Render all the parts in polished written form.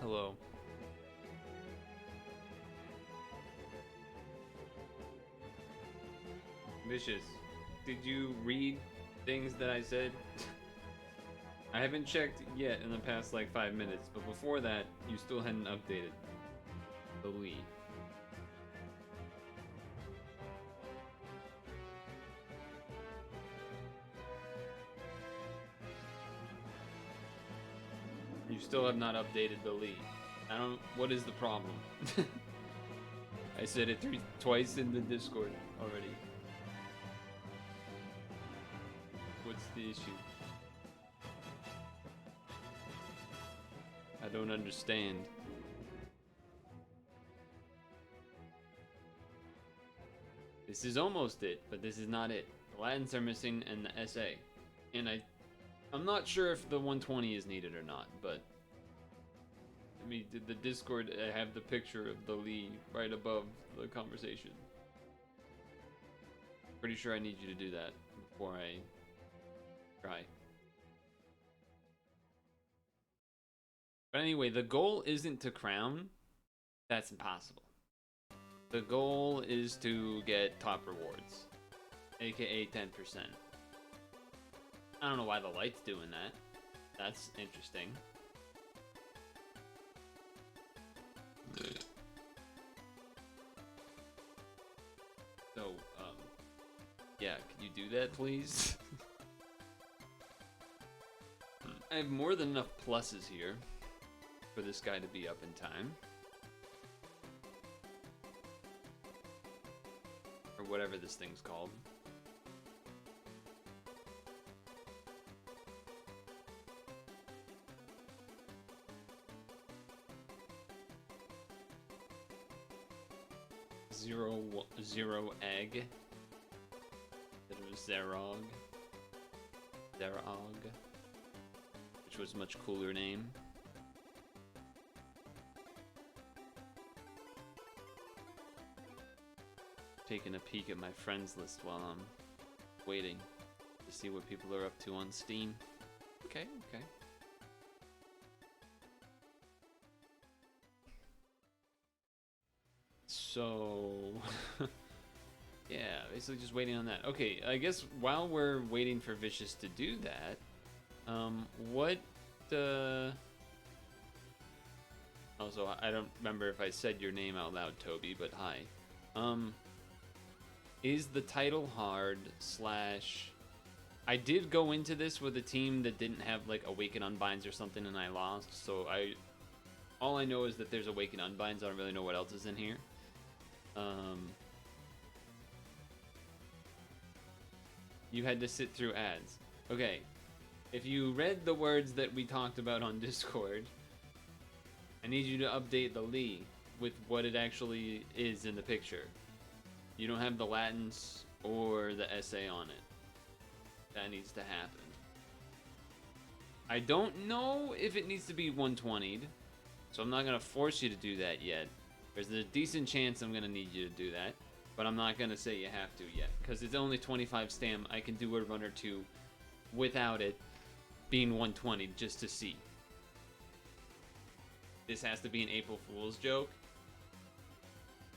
Hello. Vicious, did you read things that I said? I haven't checked yet in the past like 5 minutes, but before that, you still hadn't updated the lead. You still have not updated the lead. I don't. What is the problem? I said it twice in the Discord already. What's the issue? I don't understand. This is almost it, but this is not it. The Latins are missing and the SA. And I'm not sure if the 120 is needed or not, but I mean, the Discord have the picture of the Lee right above the conversation. Pretty sure I need you to do that before I try. But anyway, the goal isn't to crown. That's impossible. The goal is to get top rewards, aka 10%. I don't know why the light's doing that. That's interesting. So, yeah, can you do that, please? I have more than enough pluses here for this guy to be up in time. Or whatever this thing's called. Zero egg. That was Zerog. Zerog. Which was a much cooler name. Taking a peek at my friends list while I'm waiting to see what people are up to on Steam. Okay. So, yeah, basically just waiting on that. Okay, I guess while we're waiting for Vicious to do that, also, I don't remember if I said your name out loud, Toby, but hi. Is the title hard / I did go into this with a team that didn't have like Awaken Unbinds or something and I lost, so all I know is that there's Awaken Unbinds. I don't really know what else is in here. You had to sit through ads. Okay, if you read the words that we talked about on Discord, I need you to update the Lee with what it actually is in the picture. You don't have the Latins or the SA on it. That needs to happen. I don't know if it needs to be 120'd, so I'm not going to force you to do that yet. There's a decent chance I'm going to need you to do that, but I'm not going to say you have to yet, because it's only 25 stam. I can do a run or two without it being 120 just to see. This has to be an April Fool's joke.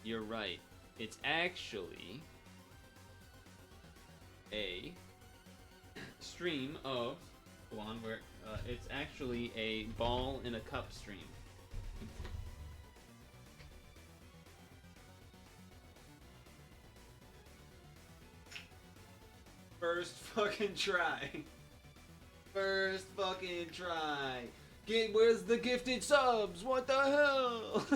You're right. It's actually a stream of, hold on, where it's actually a ball in a cup stream. First fucking try. First fucking try. Where's the gifted subs? What the hell?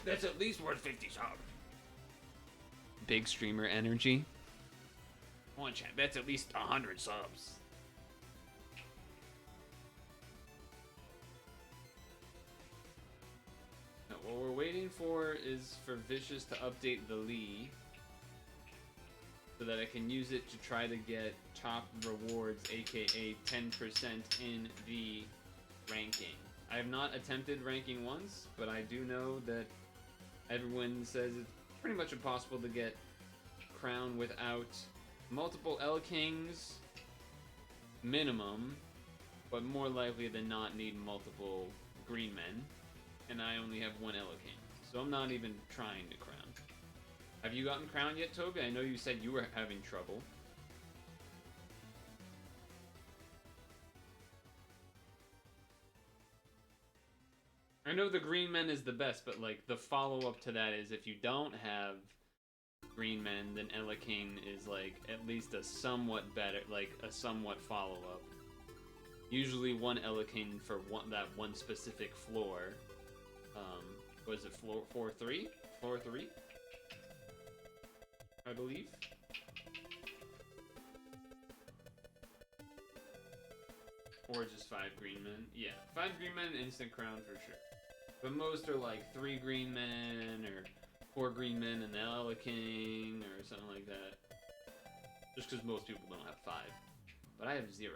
That's at least worth 50 subs. Big streamer energy. Come on, chat. That's at least 100 subs. Now, what we're waiting for is for Vicious to update the Lee so that I can use it to try to get top rewards, aka 10% in the ranking. I have not attempted ranking once, but I do know that everyone says it's pretty much impossible to get crown without multiple L Kings minimum but more likely than not need multiple green men, and I only have one King, so I'm not even trying to crown. Have you gotten crowned yet, Toga? I know you said you were having trouble. I know the green men is the best, but like the follow-up to that is if you don't have green men, then King is like at least a somewhat better, like a somewhat follow-up. Usually one King for that one specific floor. Was it floor 3? Floor 3? I believe. Or just 5 green men. Yeah, 5 green men, instant crown for sure. But most are like 3 green men, or 4 green men and King, or something like that. Just because most people don't have 5. But I have 0,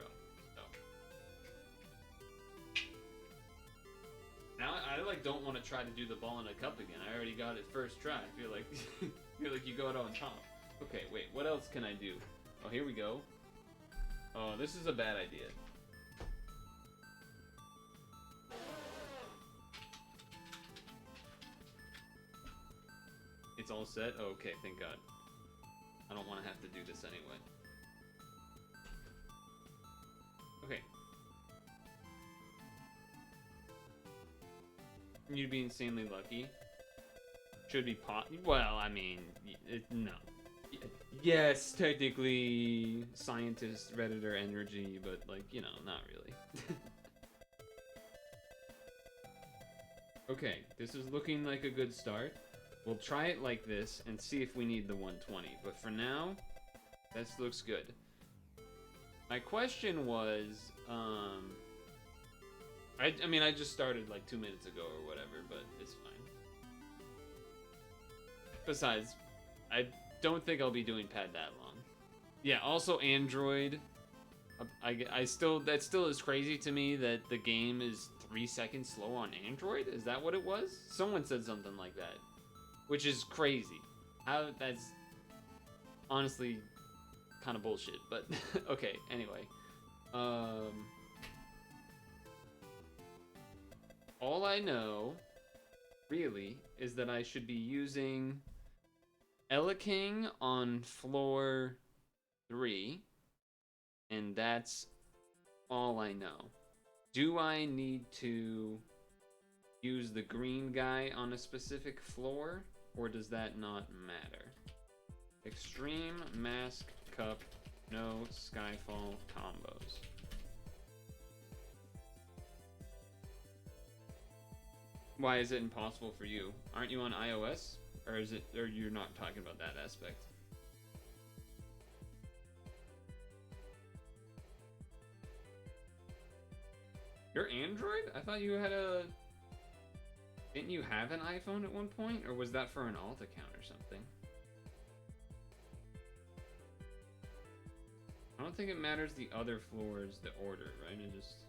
so. Now I like don't want to try to do the ball in a cup again. I already got it first try. I feel like you got on top. Okay, wait, what else can I do? Oh, here we go. Oh, this is a bad idea. It's all set? Oh, okay, thank God. I don't want to have to do this anyway. Okay. You'd be insanely lucky. Should be well, I mean, no. Yes, technically, scientist, redditor energy, but like, you know, not really. Okay, this is looking like a good start. We'll try it like this and see if we need the 120. But for now, this looks good. My question was, I mean, I just started like 2 minutes ago or whatever, but it's fine. Besides, I don't think I'll be doing pad that long. Yeah, also Android. That still is crazy to me that the game is 3 seconds slow on Android. Is that what it was? Someone said something like that. Which is crazy. That's honestly kind of bullshit, but okay, anyway. All I know, really, is that I should be using King on floor 3, and that's all I know. Do I need to use the green guy on a specific floor? Or does that not matter? Extreme, Mask, Cup, no Skyfall combos. Why is it impossible for you? Aren't you on iOS? Or you're not talking about that aspect? You're Android? I thought you had a... Didn't you have an iPhone at one point? Or was that for an alt account or something? I don't think it matters the other floors, the order, right? It just...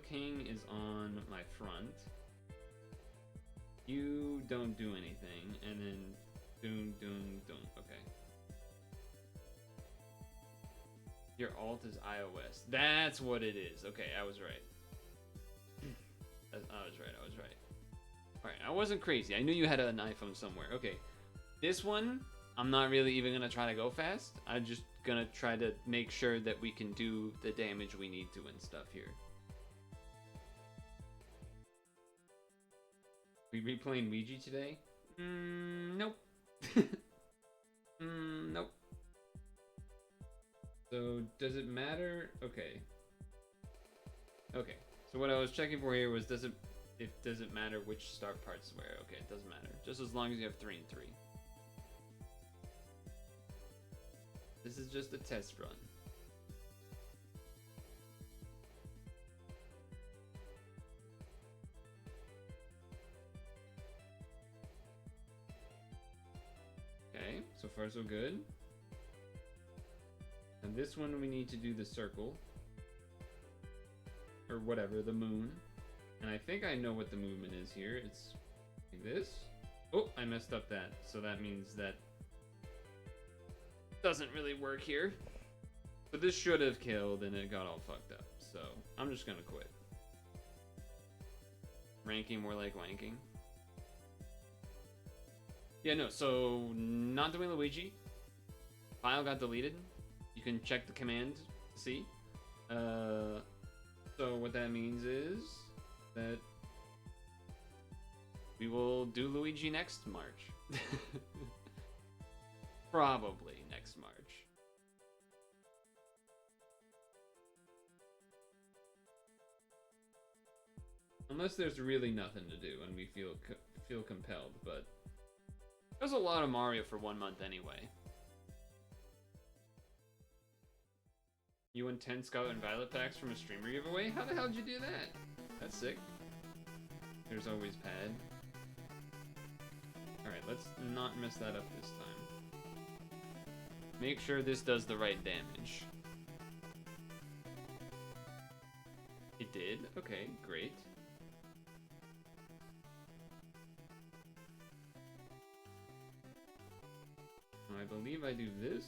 King is on my front. You don't do anything, and then doom. Okay. Your alt is iOS. That's what it is. Okay, I was right. I was right. Alright, I wasn't crazy. I knew you had an iPhone somewhere. Okay. This one, I'm not really even going to try to go fast. I'm just going to try to make sure that we can do the damage we need to and stuff here. We replaying Luigi today? Nope. Nope. So, does it matter? Okay. Okay. So what I was checking for here was, does it matter which start parts where? Okay, it doesn't matter. Just as long as you have 3 and 3. This is just a test run. Okay, so far so good. And this one we need to do the circle. Or whatever, the moon. And I think I know what the movement is here. It's like this. Oh, I messed up that. So that means that doesn't really work here. But this should have killed, and it got all fucked up. So, I'm just gonna quit. Ranking more like wanking. Yeah, no, so not doing Luigi. File got deleted. You can check the command to see. So what that means is that we will do Luigi next March. Probably next March. Unless there's really nothing to do and we feel compelled, but there's a lot of Mario for 1 month anyway. You won 10 Scarlet and Violet packs from a streamer giveaway? How the hell did you do that? That's sick. There's always pad. Alright, let's not mess that up this time. Make sure this does the right damage. It did? Okay, great. I believe I do this.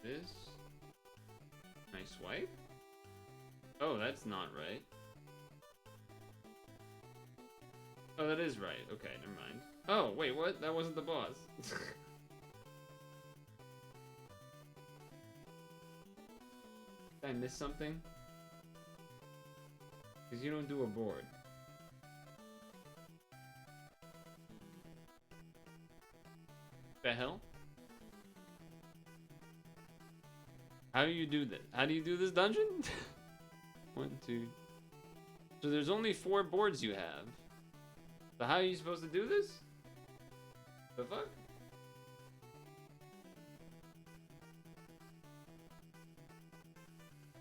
This. Can I swipe? Oh, that's not right. Oh, that is right. Okay, never mind. Oh, wait, what? That wasn't the boss. Did I miss something? Because you don't do a board. The hell? How do you do this? How do you do this dungeon? 1, 2. So there's only 4 boards you have. So how are you supposed to do this? The fuck?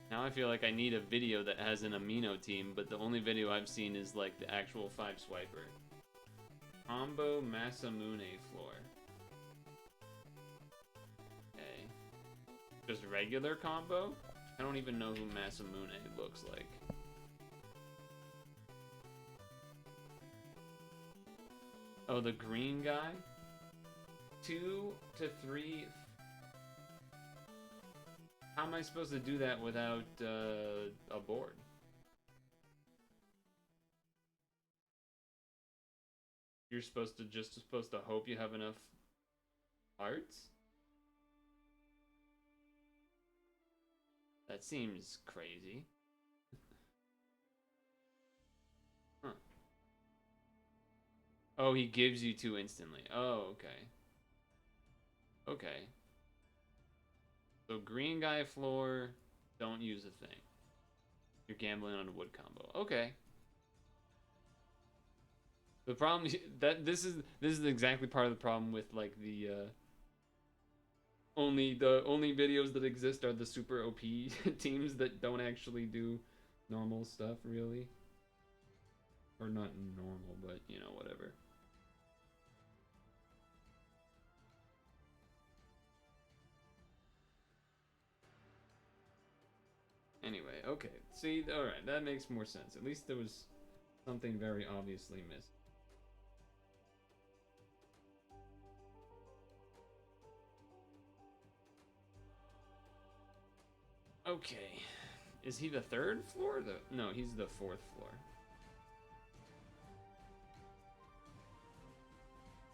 Now I feel like I need a video that has an amino team, but the only video I've seen is like the actual 5 swiper. Combo Masamune floor. Okay. Just regular combo? I don't even know who Masamune looks like. Oh, the green guy? 2 to 3. How am I supposed to do that without a board? You're supposed to hope you have enough hearts? That seems crazy. Huh. Oh, he gives you 2 instantly. Oh, okay. Okay. So green guy floor, don't use a thing. You're gambling on a wood combo. Okay. The problem that this is exactly part of the problem with like the only videos that exist are the super OP teams that don't actually do normal stuff really. Or not normal, but you know, whatever. Anyway, okay. See, alright, that makes more sense. At least there was something very obviously missed. Okay. Is he the 3rd floor? No, he's the 4th floor.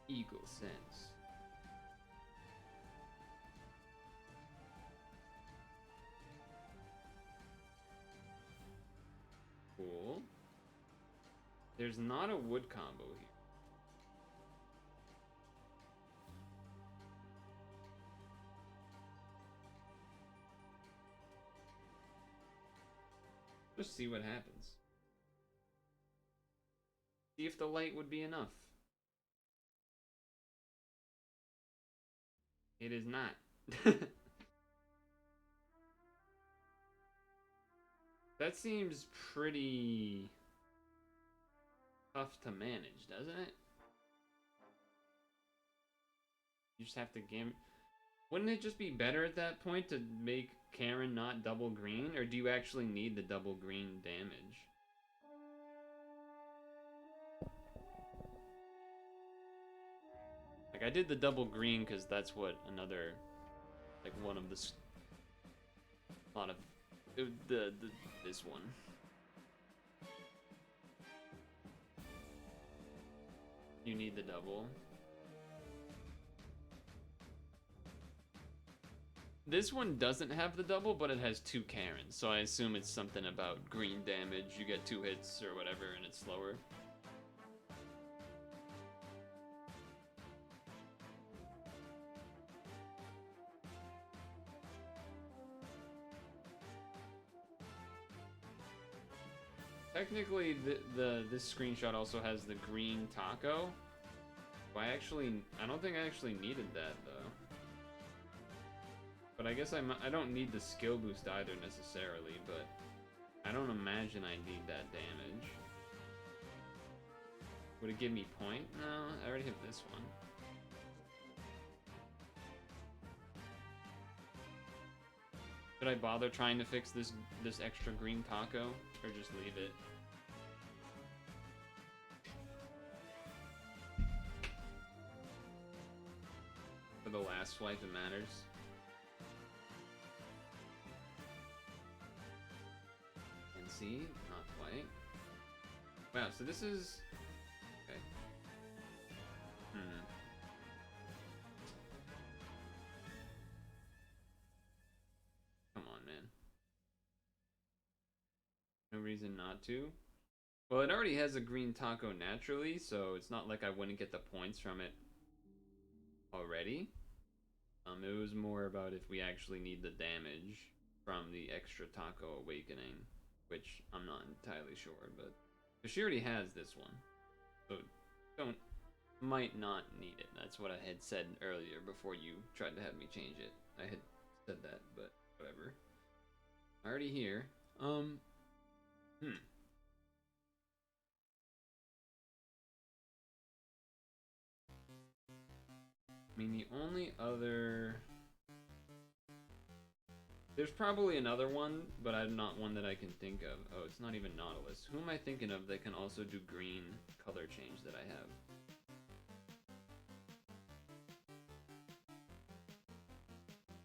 Eagle sense. Cool. There's not a wood combo here. Just see what happens. See if the light would be enough. It is not. That seems pretty tough to manage, doesn't it? You just have to game. Wouldn't it just be better at that point to make Karen not double green? Or do you actually need the double green damage? Like, I did the double green because that's what another, like, one of the A lot of this one. You need the double. This one doesn't have the double, but it has 2 Karens, so I assume it's something about green damage. You get 2 hits or whatever, and it's slower. Technically, this screenshot also has the green taco. I don't think I actually needed that though. But I guess I don't need the skill boost either necessarily, but I don't imagine I need that damage. Would it give me point? No, I already have this one. Should I bother trying to fix this extra green taco, or just leave it? For the last swipe, it matters. And see, not quite. Wow, so this is okay. Come on, man. No reason not to. Well, it already has a green taco naturally, so it's not like I wouldn't get the points from it already. It was more about if we actually need the damage from the extra taco awakening, which I'm not entirely sure, but she already has this one, so might not need it. That's what I had said earlier before you tried to have me change it. I had said that, but whatever. Already here. I mean, the only other... There's probably another one, but I'm not one that I can think of. Oh, it's not even Nautilus. Who am I thinking of that can also do green color change that I have?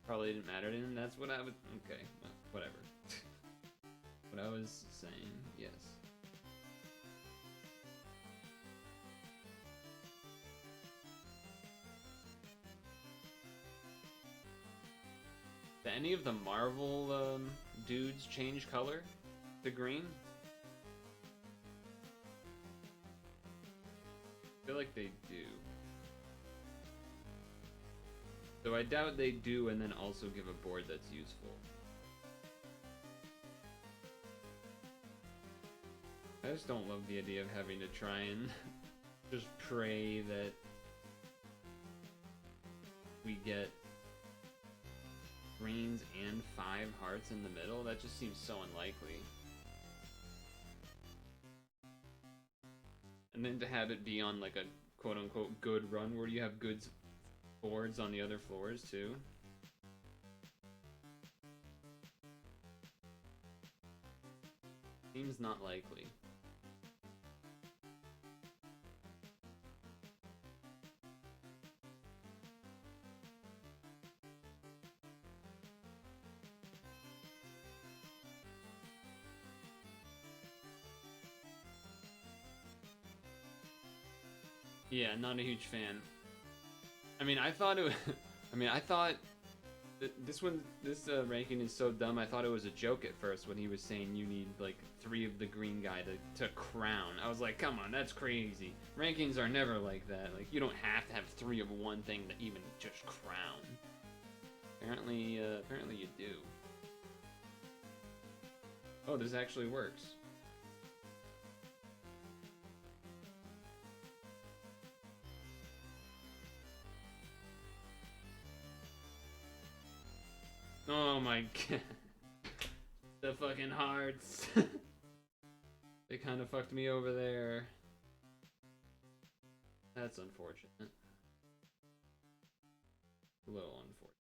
Probably didn't matter to him. That's what I would... Okay, well, whatever. What I was saying, yes. Do any of the Marvel dudes change color to green? I feel like they do. So I doubt they do and then also give a board that's useful. I just don't love the idea of having to try and just pray that we get greens and 5 hearts in the middle. That just seems so unlikely. And then to have it be on like a quote-unquote good run where you have good boards on the other floors too. Seems not likely. Yeah, not a huge fan. I mean, I thought it. I thought this ranking is so dumb. I thought it was a joke at first when he was saying you need like 3 of the green guy to crown. I was like, come on, that's crazy. Rankings are never like that. Like you don't have to have 3 of one thing to even just crown. Apparently you do. Oh, this actually works. Oh my god. The fucking hearts. They kind of fucked me over there. That's unfortunate. A little unfortunate.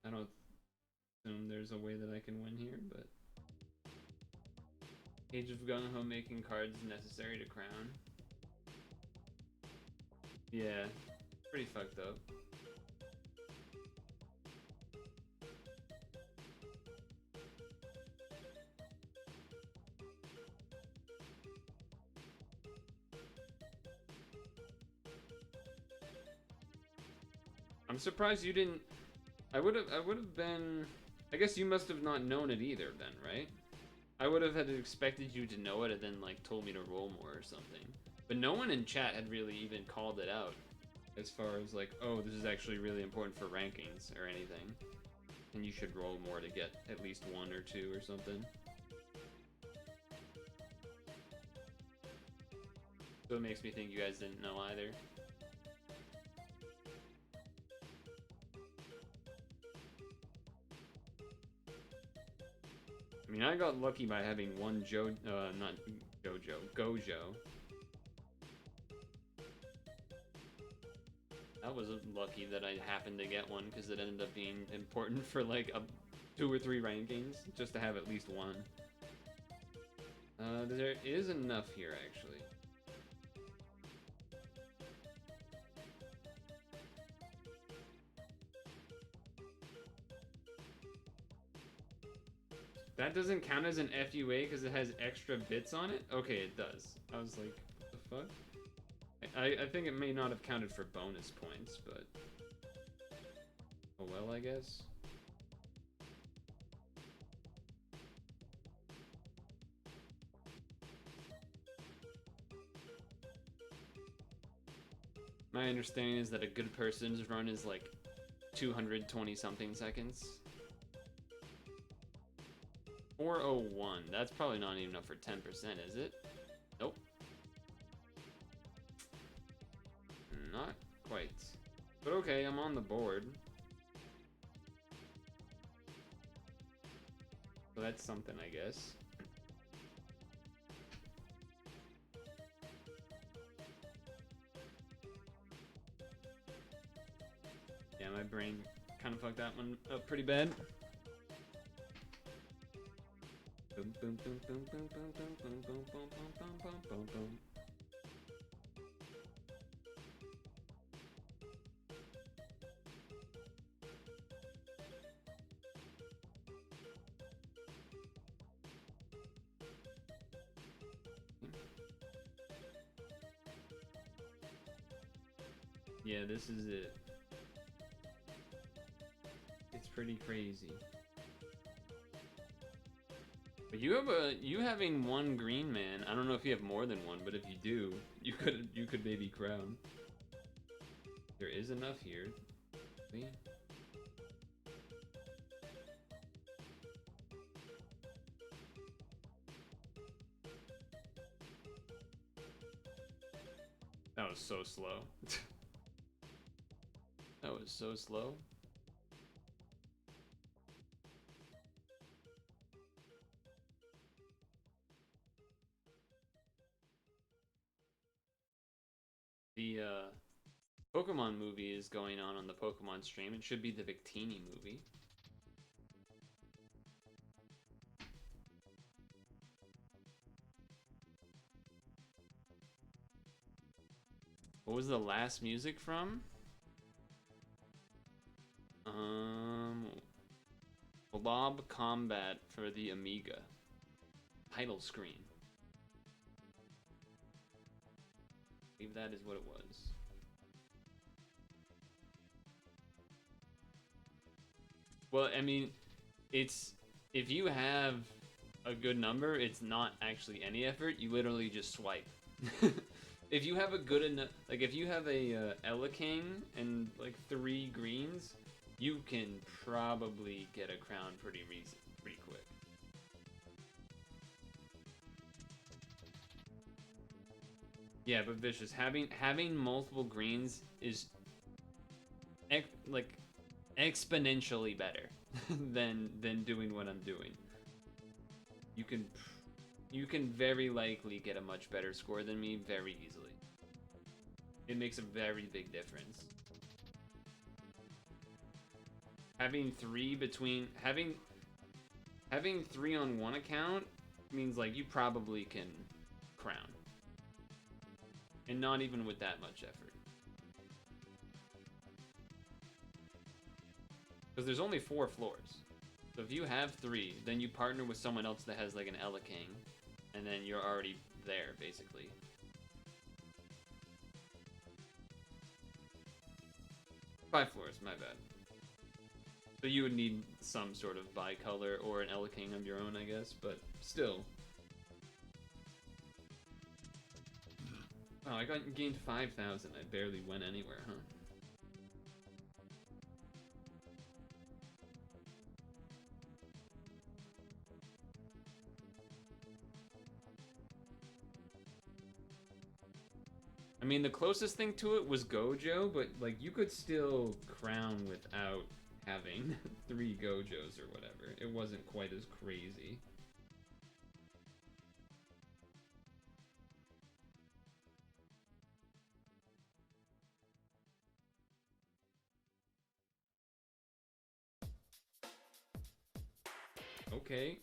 I don't assume there's a way that I can win here, but... Age of Gung-Ho making cards necessary to crown. Yeah, pretty fucked up. I'm surprised you didn't. I would have been. I guess you must have not known it either then, right? I would have had expected you to know it and then like told me to roll more or something. But no one in chat had really even called it out as far as like, oh, this is actually really important for rankings or anything. And you should roll more to get at least 1 or 2 or something. So it makes me think you guys didn't know either. I mean, I got lucky by having one not Gojo. I was lucky that I happened to get one because it ended up being important for like 2 or 3 rankings, just to have at least one. There is enough here, actually. That doesn't count as an FUA because it has extra bits on it? Okay, it does. I was like, what the fuck? I think it may not have counted for bonus points, but... oh well, I guess. My understanding is that a good person's run is like 220 something seconds. 401. That's probably not even enough for 10%, is it? Nope. Not quite. But okay, I'm on the board. So that's something, I guess. Yeah, my brain kind of fucked that one up pretty bad. Boom, boom, boom, boom, boom, boom, boom, boom, boom, boom, boom, boom, boom, boom. Yeah, this is it. It's pretty crazy. But you having one green man, I don't know if you have more than one, but if you do, you could maybe crown. There is enough here. See? That was so slow. That was so slow. The Pokemon movie is going on the Pokemon stream. It should be the Victini movie. What was the last music from? Blob Combat for the Amiga. Title screen. I believe that is what it was. Well, I mean, it's if you have a good number, it's not actually any effort. You literally just swipe. If you have a good enough, like if you have a King and like 3 greens, you can probably get a crown pretty quick. Yeah, but Vicious, having multiple greens is like exponentially better than doing what I'm doing. You can very likely get a much better score than me very easily. It makes a very big difference. Having 3 on one account means like you probably can crown. And not even with that much effort. Because there's only 4 floors. So if you have 3, then you partner with someone else that has like an King, and then you're already there, basically. 5 floors, my bad. So you would need some sort of bicolor or an King of your own, I guess, but still. Oh, I gained 5,000. I barely went anywhere, huh? I mean, the closest thing to it was Gojo, but like you could still crown without having 3 Gojos or whatever. It wasn't quite as crazy. Okay.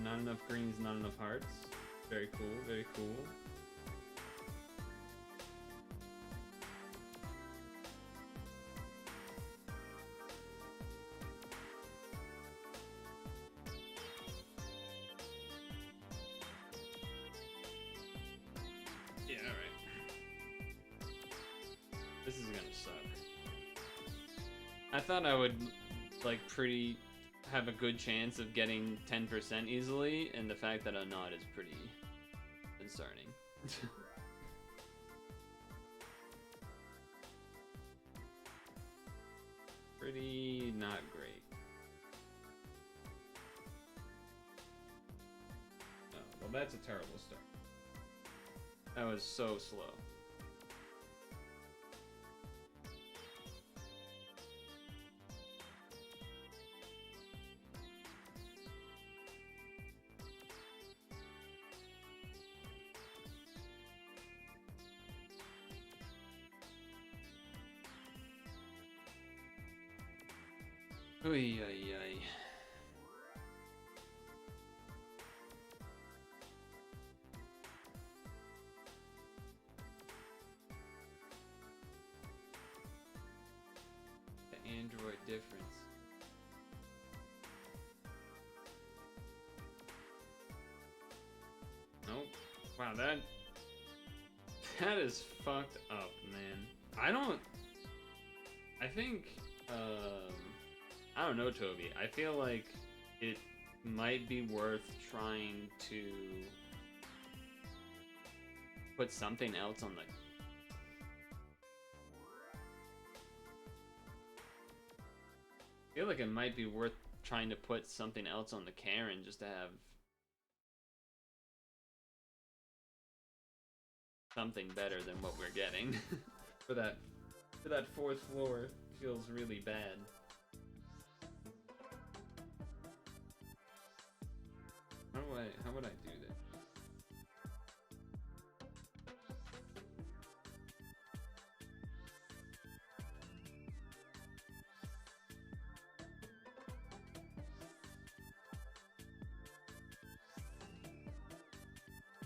Not enough greens, not enough hearts. Very cool, very cool. Yeah, alright. This is gonna suck. I thought I would, like, have a good chance of getting 10% easily, and the fact that I'm not is pretty concerning. Pretty not great. Oh, well, that's a terrible start. That was so slow. Oy, oy, oy. The Android difference. Nope. Wow, that is fucked up, man. I think, I don't know, Toby. I feel like it might be worth trying to put something else on the... I feel like it might be worth trying to put something else on the Karen just to have something better than what we're getting. for that 4th floor feels really bad. How would I do this?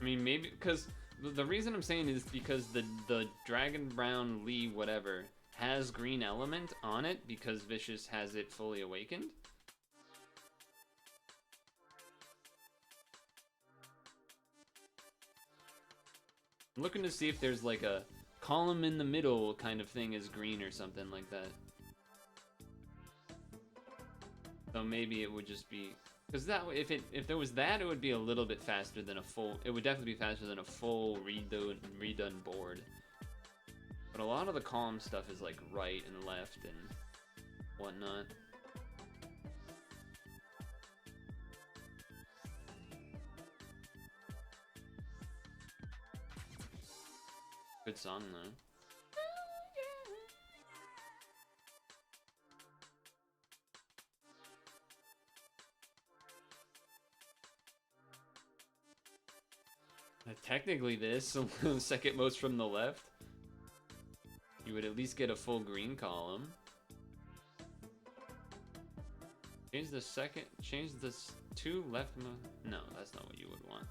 I mean, maybe because the reason I'm saying is because the Dragon Brown Lee whatever has green element on it because Vicious has it fully awakened. I'm looking to see if there's like a column in the middle kind of thing is green or something like that. So maybe it would just be because that if there was that, it would be a little bit faster than a full. It would definitely be faster than a full redone board. But a lot of the column stuff is like right and left and whatnot. Good song though. Technically this, second most from the left. You would at least get a full green column. Change this 2 left. No, that's not what you would want.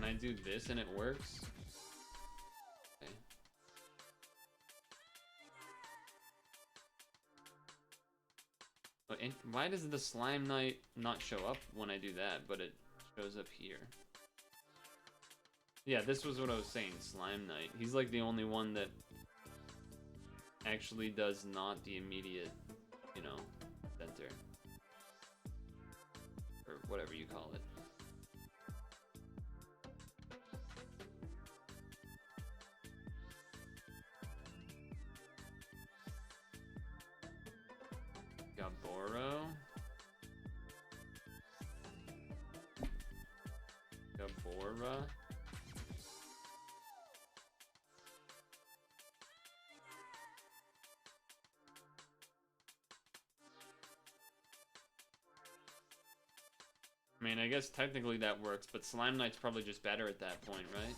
I do this and it works? Okay. But why does the Slime Knight not show up when I do that, but it shows up here? Yeah, this was what I was saying, Slime Knight. He's like the only one that actually does not the immediate, you know, center. Or whatever you call it. Gaboro. Gabora. I mean, I guess technically that works, but Slime Knight's probably just better at that point, right?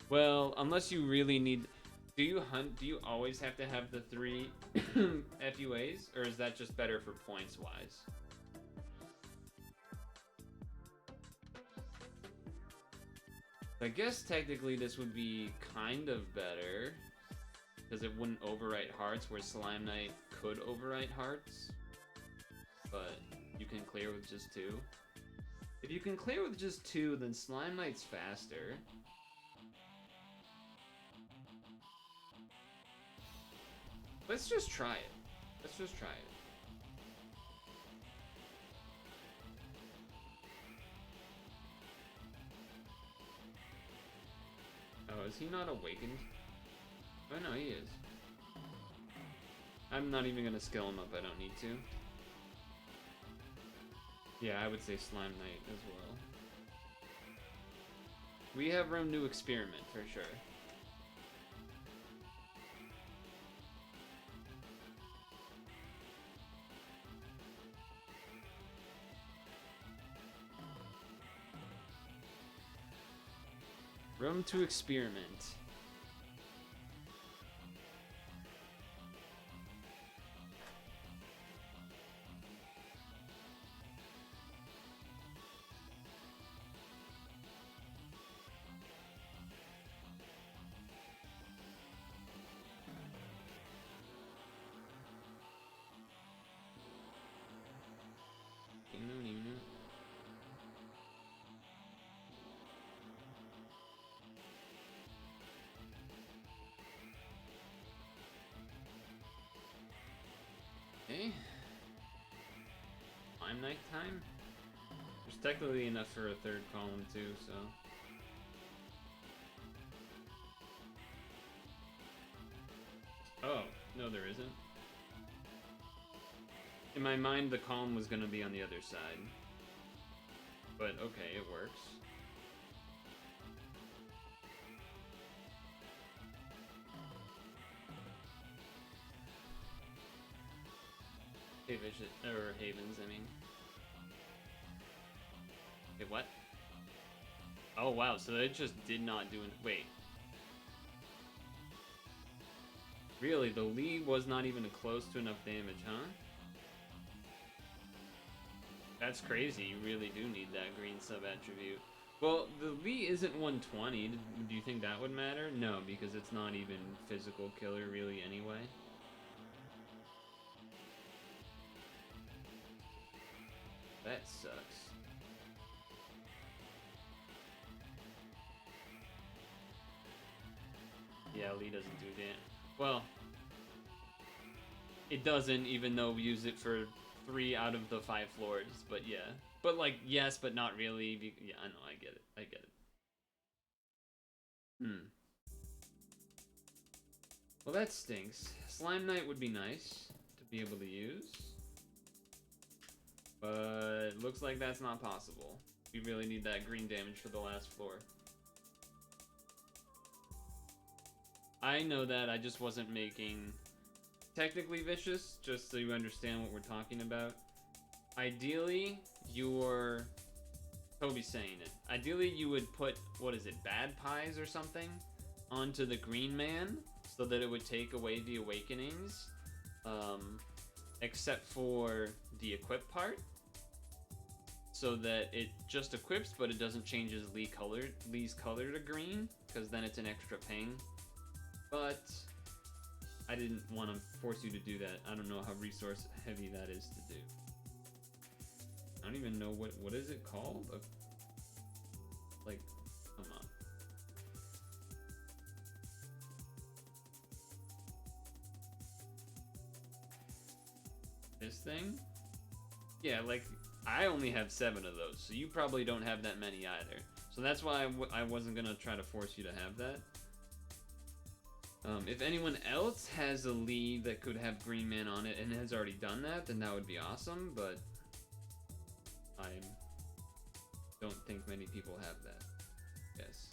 Well, unless you really need... Do you hunt? Do you always have to have the 3 FUAs? Or is that just better for points-wise? I guess technically this would be kind of better. Because it wouldn't overwrite hearts, where Slime Knight could overwrite hearts. But you can clear with just 2. If you can clear with just 2, then Slime Knight's faster. Let's just try it. Let's just try it. Oh, is he not awakened? Oh no, he is. I'm not even gonna skill him up, I don't need to. Yeah, I would say Slime Knight as well. We have room to experiment, for sure. Room to experiment. Okay. Slime Knight time? There's technically enough for a 3rd column too, so... Oh, no there isn't. In my mind, the column was gonna be on the other side. But okay, it works. Or Havens, I mean. Okay, what? Oh wow, so it just did not do it. Wait. Really, the Lee was not even close to enough damage, huh? That's crazy, you really do need that green sub-attribute. Well, the Lee isn't 120, do you think that would matter? No, because it's not even physical killer really anyway. That sucks. Yeah, Lee doesn't do that. Well, it doesn't, even though we use it for 3 out of the 5 floors, but yeah. But like, yes, but not really. Yeah, I know, I get it. I get it. Well, that stinks. Slime Knight would be nice to be able to use. But looks like that's not possible. We really need that green damage for the last floor. I know that, I just wasn't making technically vicious, just so you understand what we're talking about. Ideally, Toby's saying it. Ideally, you would put, what is it, bad pies or something onto the green man so that it would take away the awakenings, except for the equip part. so that it just equips, but it doesn't change Lee's color to green, because then it's an extra ping. But I didn't want to force you to do that. I don't know how resource heavy that is to do. I don't even know what is it called? Like, come on. This thing? Yeah, like, I only have 7 of those, so you probably don't have that many either. So that's why I wasn't gonna try to force you to have that. If anyone else has a Lee that could have Green Man on it and has already done that, then that would be awesome, but I don't think many people have that. Yes.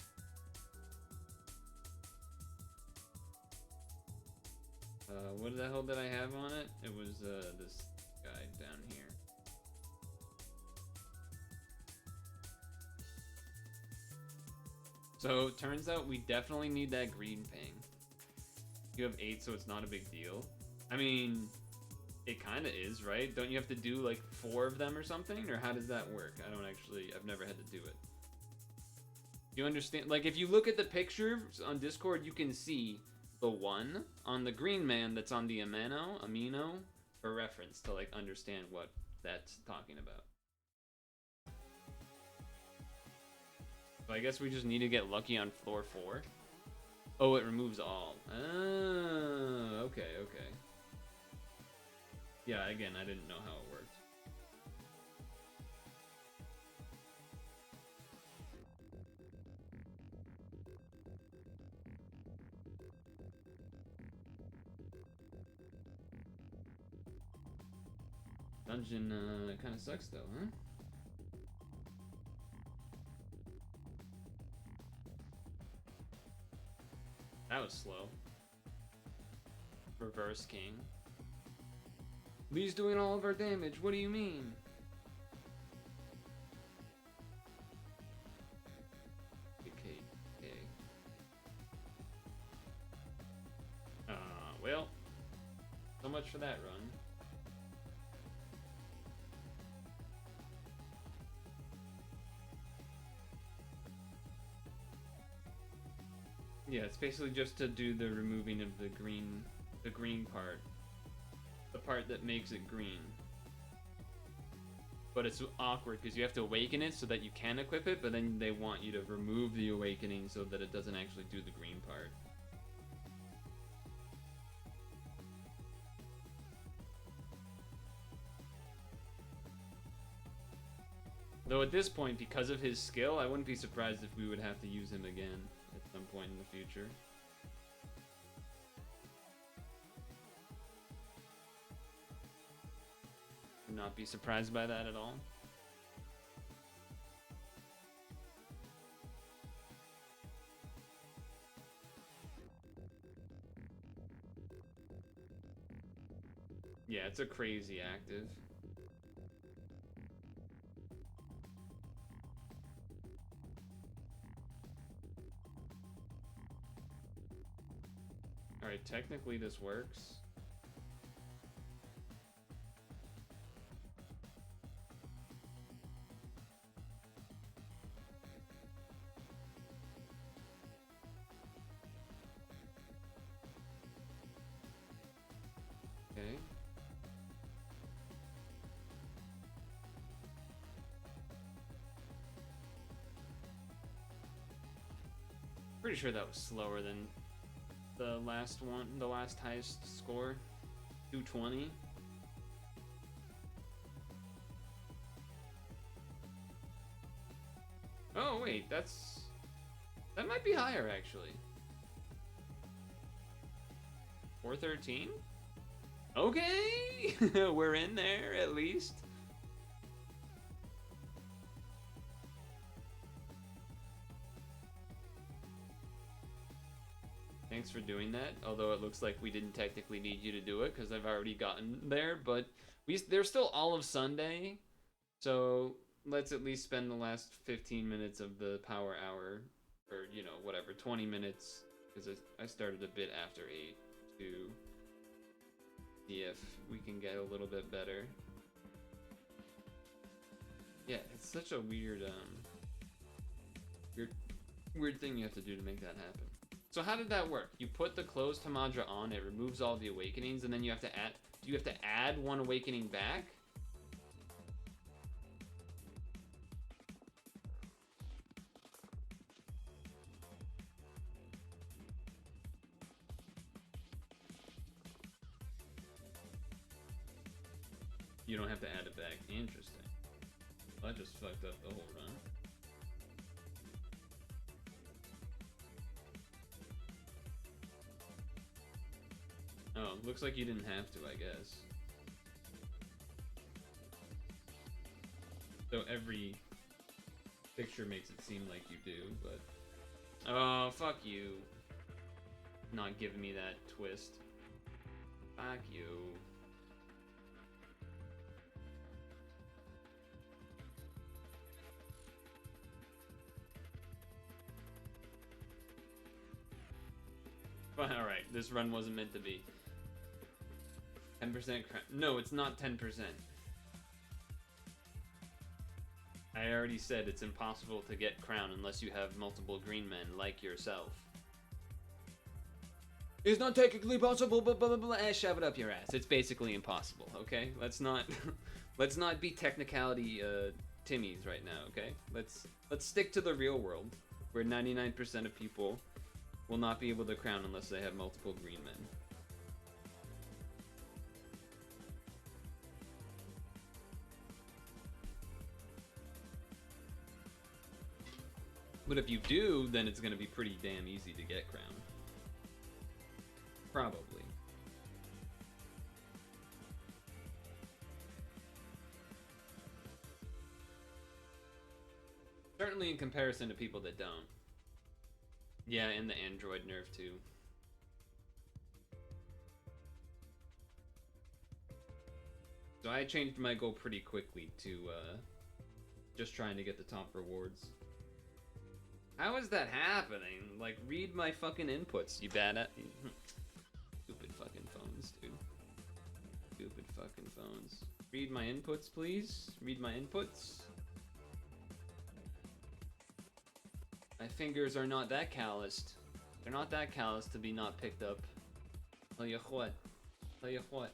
What the hell did I have on it? It was this guy down here. So, turns out we definitely need that green ping. You have 8, so it's not a big deal. I mean, it kind of is, right? Don't you have to do like 4 of them or something? Or how does that work? I've never had to do it. You understand? Like, if you look at the pictures on Discord, you can see the 1 on the green man that's on the amino, for reference to like understand what that's talking about. So I guess we just need to get lucky on floor 4. Oh, it removes all. Oh, okay. Yeah, again, I didn't know how it worked. Dungeon kind of sucks though, huh? That was slow. Reverse King. Lee's doing all of our damage. What do you mean? Okay. Well, so much for that run. Yeah, it's basically just to do the removing of the green part. The part that makes it green. But it's awkward because you have to awaken it so that you can equip it, but then they want you to remove the awakening so that it doesn't actually do the green part. Though at this point, because of his skill, I wouldn't be surprised if we would have to use him again at some point in the future. Would not be surprised by that at all. Yeah, it's a crazy active. Alright, technically this works. Okay. Pretty sure that was slower than the last one, the last highest score, 220. Oh wait, that might be higher actually. 413? Okay, we're in there at least. Thanks for doing that, although it looks like we didn't technically need you to do it because I've already gotten there, but there's still all of Sunday, so let's at least spend the last 15 minutes of the power hour, or, you know, whatever, 20 minutes, because I started a bit after 8 to see if we can get a little bit better. Yeah, it's such a weird, weird, weird thing you have to do to make that happen. So how did that work? You put the closed Hamadra on, it removes all the awakenings, and then you have to add. Do you have to add one awakening back? You don't have to add it back. Interesting. Well, I just fucked up the whole run. Oh, looks like you didn't have to, I guess. So every picture makes it seem like you do, but... Oh, fuck you. Not giving me that twist. Fuck you. Alright, this run wasn't meant to be. 10% crown. No, it's not 10%. I already said it's impossible to get crown unless you have multiple green men like yourself. It's not technically possible, but blah blah blah. Shove it up your ass. It's basically impossible. Okay, let's not let's not be technicality Timmies right now. Okay, let's stick to the real world where 99% of people will not be able to crown unless they have multiple green men. But if you do, then it's gonna be pretty damn easy to get crown. Probably. Certainly in comparison to people that don't. Yeah, and the android nerf too. So I changed my goal pretty quickly to just trying to get the top rewards. How is that happening? Like, read my fucking inputs, you bad at... Stupid fucking phones, dude. Stupid fucking phones. Read my inputs, please. Read my inputs. My fingers are not that calloused. They're not that calloused to be not picked up. Tell you what. Tell you what.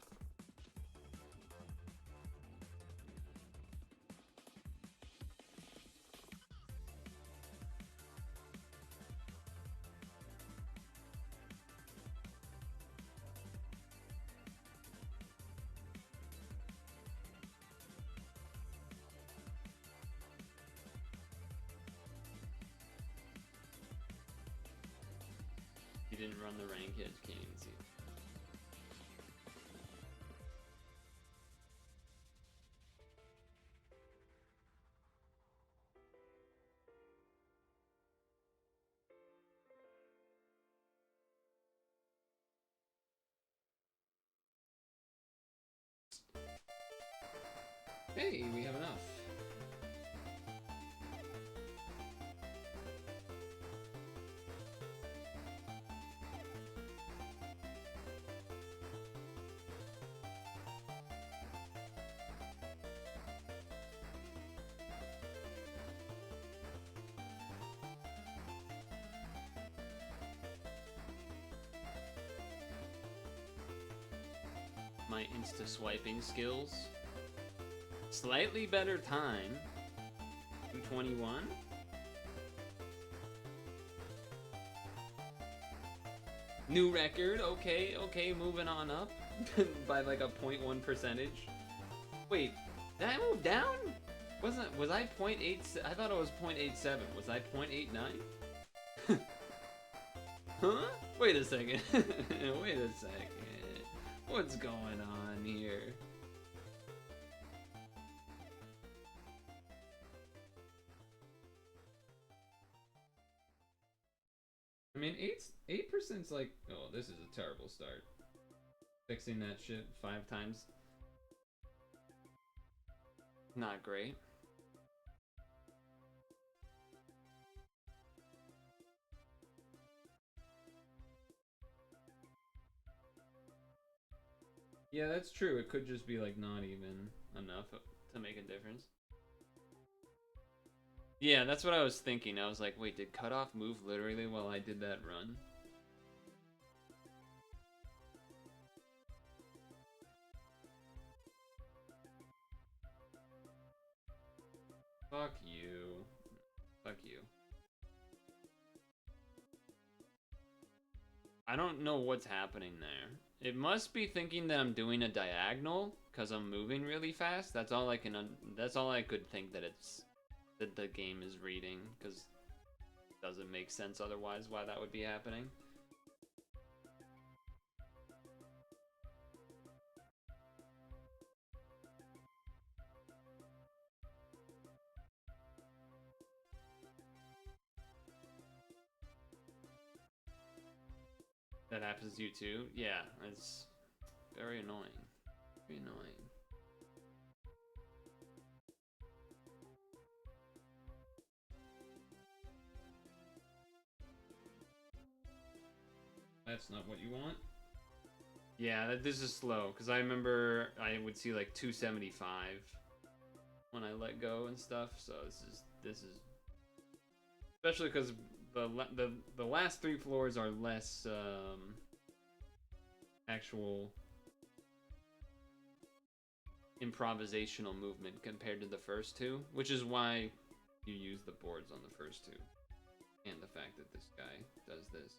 You didn't run the rank yet, can't even see it. Hey, we have enough. My insta swiping skills. Slightly better time. 221. New record. Okay, okay, moving on up by like a 0.1 percentage. Wait, did I move down? Was I 0.8? I thought it was 0.87. Was I 0.89? Huh? Wait a second. Wait a second. What's going on here? I mean, 8%'s like, oh, this is a terrible start. Fixing that shit 5 times. Not great. Yeah, that's true. It could just be like not even enough to make a difference. Yeah, that's what I was thinking. I was like, wait, did cutoff move literally while I did that run? Fuck you. Fuck you. I don't know what's happening there. It must be thinking that I'm doing a diagonal because I'm moving really fast. That's all I can. That's all I could think that it's that the game is reading, because it doesn't make sense otherwise why that would be happening. That happens to you too? Yeah, it's very annoying. Very annoying. That's not what you want. Yeah, this is slow, because I remember I would see like 275 when I let go and stuff, so this is especially because the last 3 floors are less actual improvisational movement compared to the first 2, which is why you use the boards on the first 2, and the fact that this guy does this.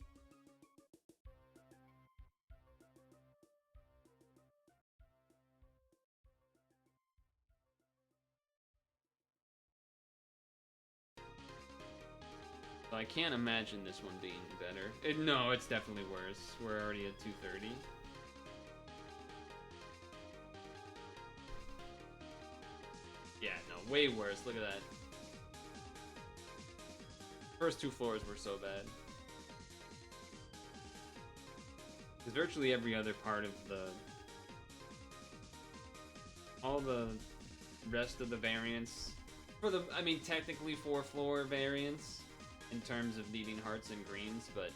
So I can't imagine this one being better. No, it's definitely worse. We're already at 230. Yeah, no, way worse. Look at that. First 2 floors were so bad. Because virtually every other part of all the rest of the variants, I mean, technically 4 floor variants in terms of needing hearts and greens, but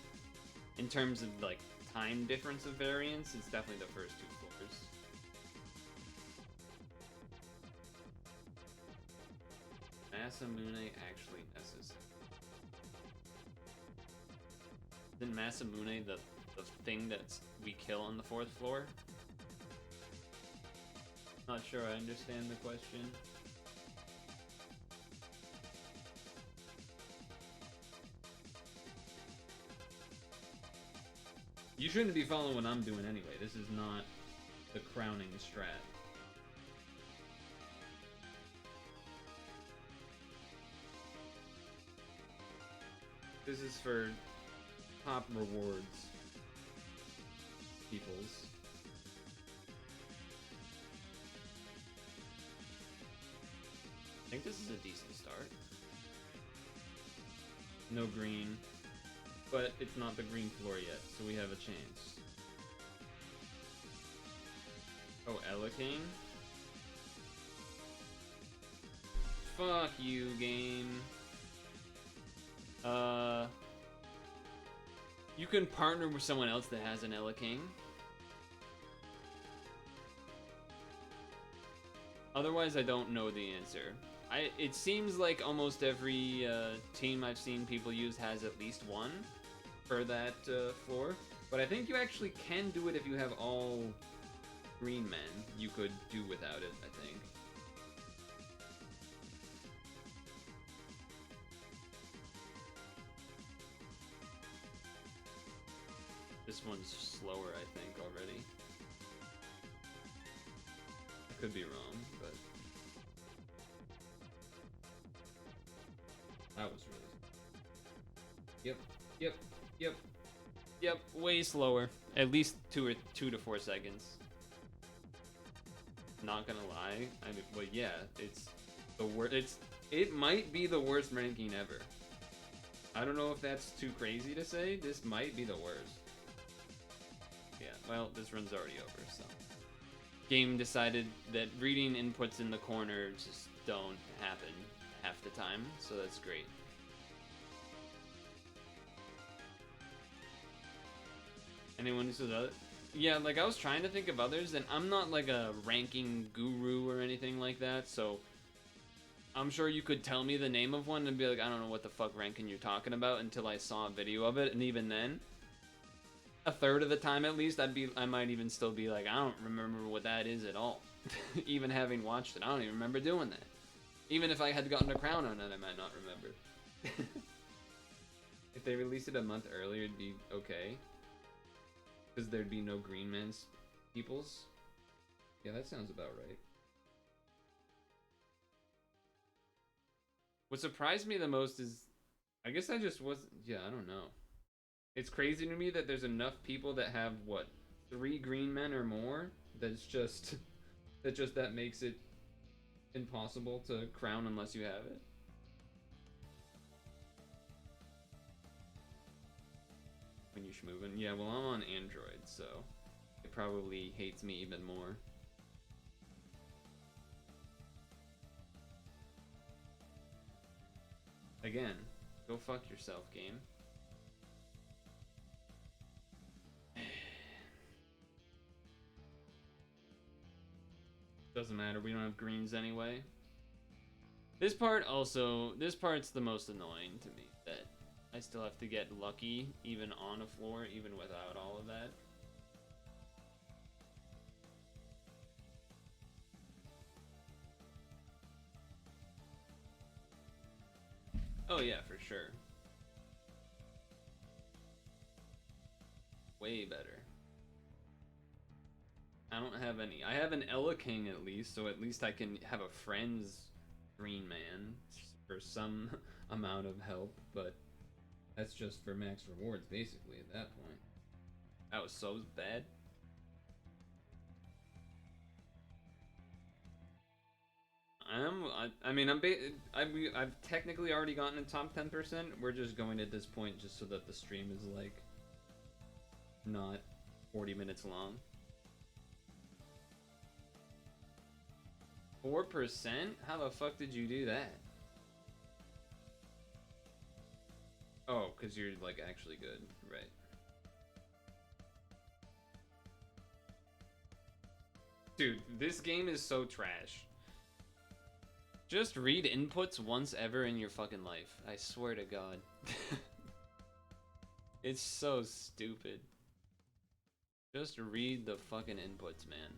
in terms of, like, time difference of variants, it's definitely the first 2 floors. Masamune actually necessary. Isn't Masamune the thing that we kill on the 4th floor? Not sure I understand the question. You shouldn't be following what I'm doing anyway. This is not the crowning strat. This is for top rewards. Peoples. I think this is a decent start. No green, but it's not the green floor yet, so we have a chance. Oh, King. Fuck you, game. You can partner with someone else that has an King. Otherwise, I don't know the answer. It seems like almost every team I've seen people use has at least one for that floor. But I think you actually can do it if you have all green men. You could do without it, I think. This one's slower, I think, already. I could be wrong, but... That was really... Yep, way slower. At least 2 to 4 seconds. Not gonna lie. I mean, well, yeah, it's the worst. It might be the worst ranking ever. I don't know if that's too crazy to say. This might be the worst. Yeah, well, this run's already over, so. Game decided that reading inputs in the corner just don't happen half the time, so that's great. Anyone who says other? Yeah, like I was trying to think of others, and I'm not like a ranking guru or anything like that, so I'm sure you could tell me the name of one and be like, I don't know what the fuck ranking you're talking about until I saw a video of it, and even then, a third of the time at least, I might even still be like, I don't remember what that is at all. Even having watched it, I don't even remember doing that. Even if I had gotten a crown on it, I might not remember. If they released it a month earlier, it'd be okay. Because there'd be no Green Man's peoples. Yeah, that sounds about right. What surprised me the most is, I guess I just wasn't, yeah, I don't know. It's crazy to me that there's enough people that have, what, 3 green men or more? That makes it impossible to crown unless you have it. When you schmoovin'. Yeah, well, I'm on Android, so it probably hates me even more. Again, go fuck yourself, game. Doesn't matter, we don't have greens anyway. This part's the most annoying to me, that I still have to get lucky, even on a floor, even without all of that. Oh yeah, for sure. Way better. I don't have any. I have an Ella King at least, so at least I can have a friend's green man for some amount of help, but that's just for max rewards, basically, at that point. That was so bad. I've technically already gotten a top 10%. We're just going at this point just so that the stream is, like, not 40 minutes long. 4%? How the fuck did you do that? Oh, because you're, like, actually good. Right. Dude, this game is so trash. Just read inputs once ever in your fucking life. I swear to God. It's so stupid. Just read the fucking inputs, man.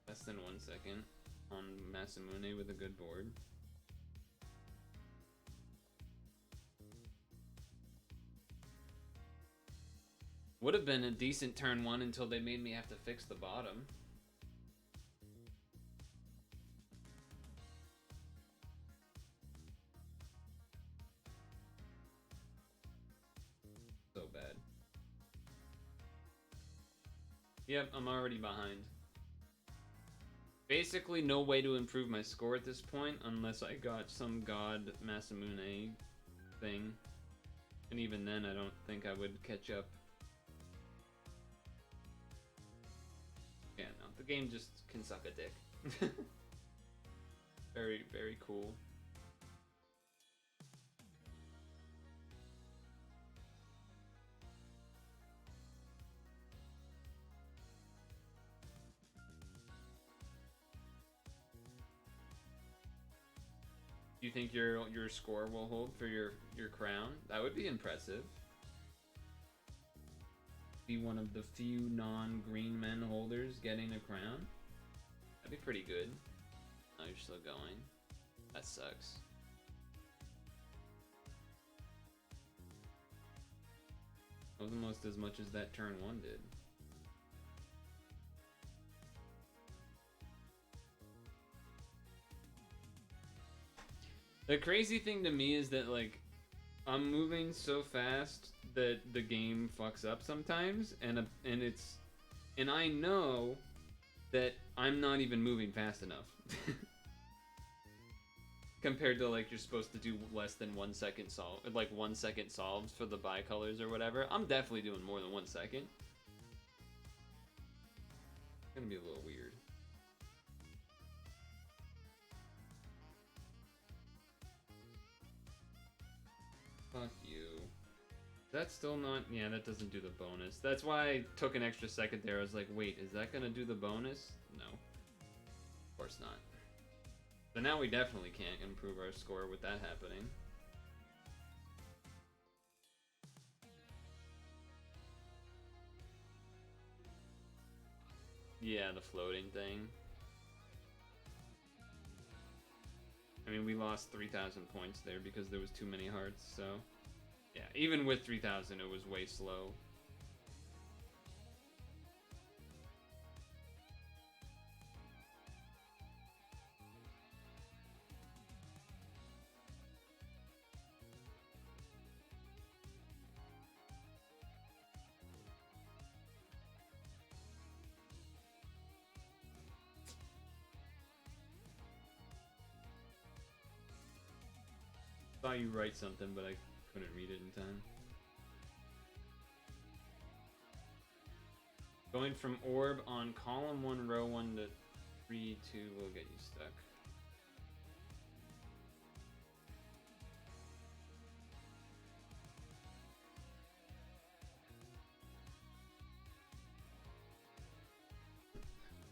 Less than 1 second on Masamune with a good board. Would have been a decent turn 1 until they made me have to fix the bottom. So bad. Yep, I'm already behind. Basically no way to improve my score at this point unless I got some god Masamune thing. And even then I don't think I would catch up. Yeah, no, the game just can suck a dick. Very, very cool. Do you think your score will hold for your crown? That would be impressive. Be one of the few non-green men holders getting a crown. That'd be pretty good. Oh, you're still going. That sucks. Almost as much as that turn 1 did. The crazy thing to me is that, like, I'm moving so fast that the game fucks up sometimes, and I know that I'm not even moving fast enough. Compared to, like, you're supposed to do less than 1 second solve, like 1 second solves for the bicolors or whatever. I'm definitely doing more than 1 second. It's gonna be a little weird. Fuck you. Is That's still not... Yeah, that doesn't do the bonus. That's why I took an extra second there. I was like, wait, is that gonna do the bonus? No. Of course not. So now we definitely can't improve our score with that happening. Yeah, the floating thing. I mean, we lost 3,000 points there because there was too many hearts, so... Yeah, even with 3,000, it was way slow. Saw you write something, but I couldn't read it in time. Going from orb on column 1, row 1 to 3, 2 will get you stuck.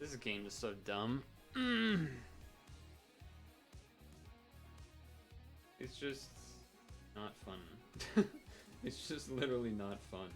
This game is so dumb. It's just not fun. It's just literally not fun.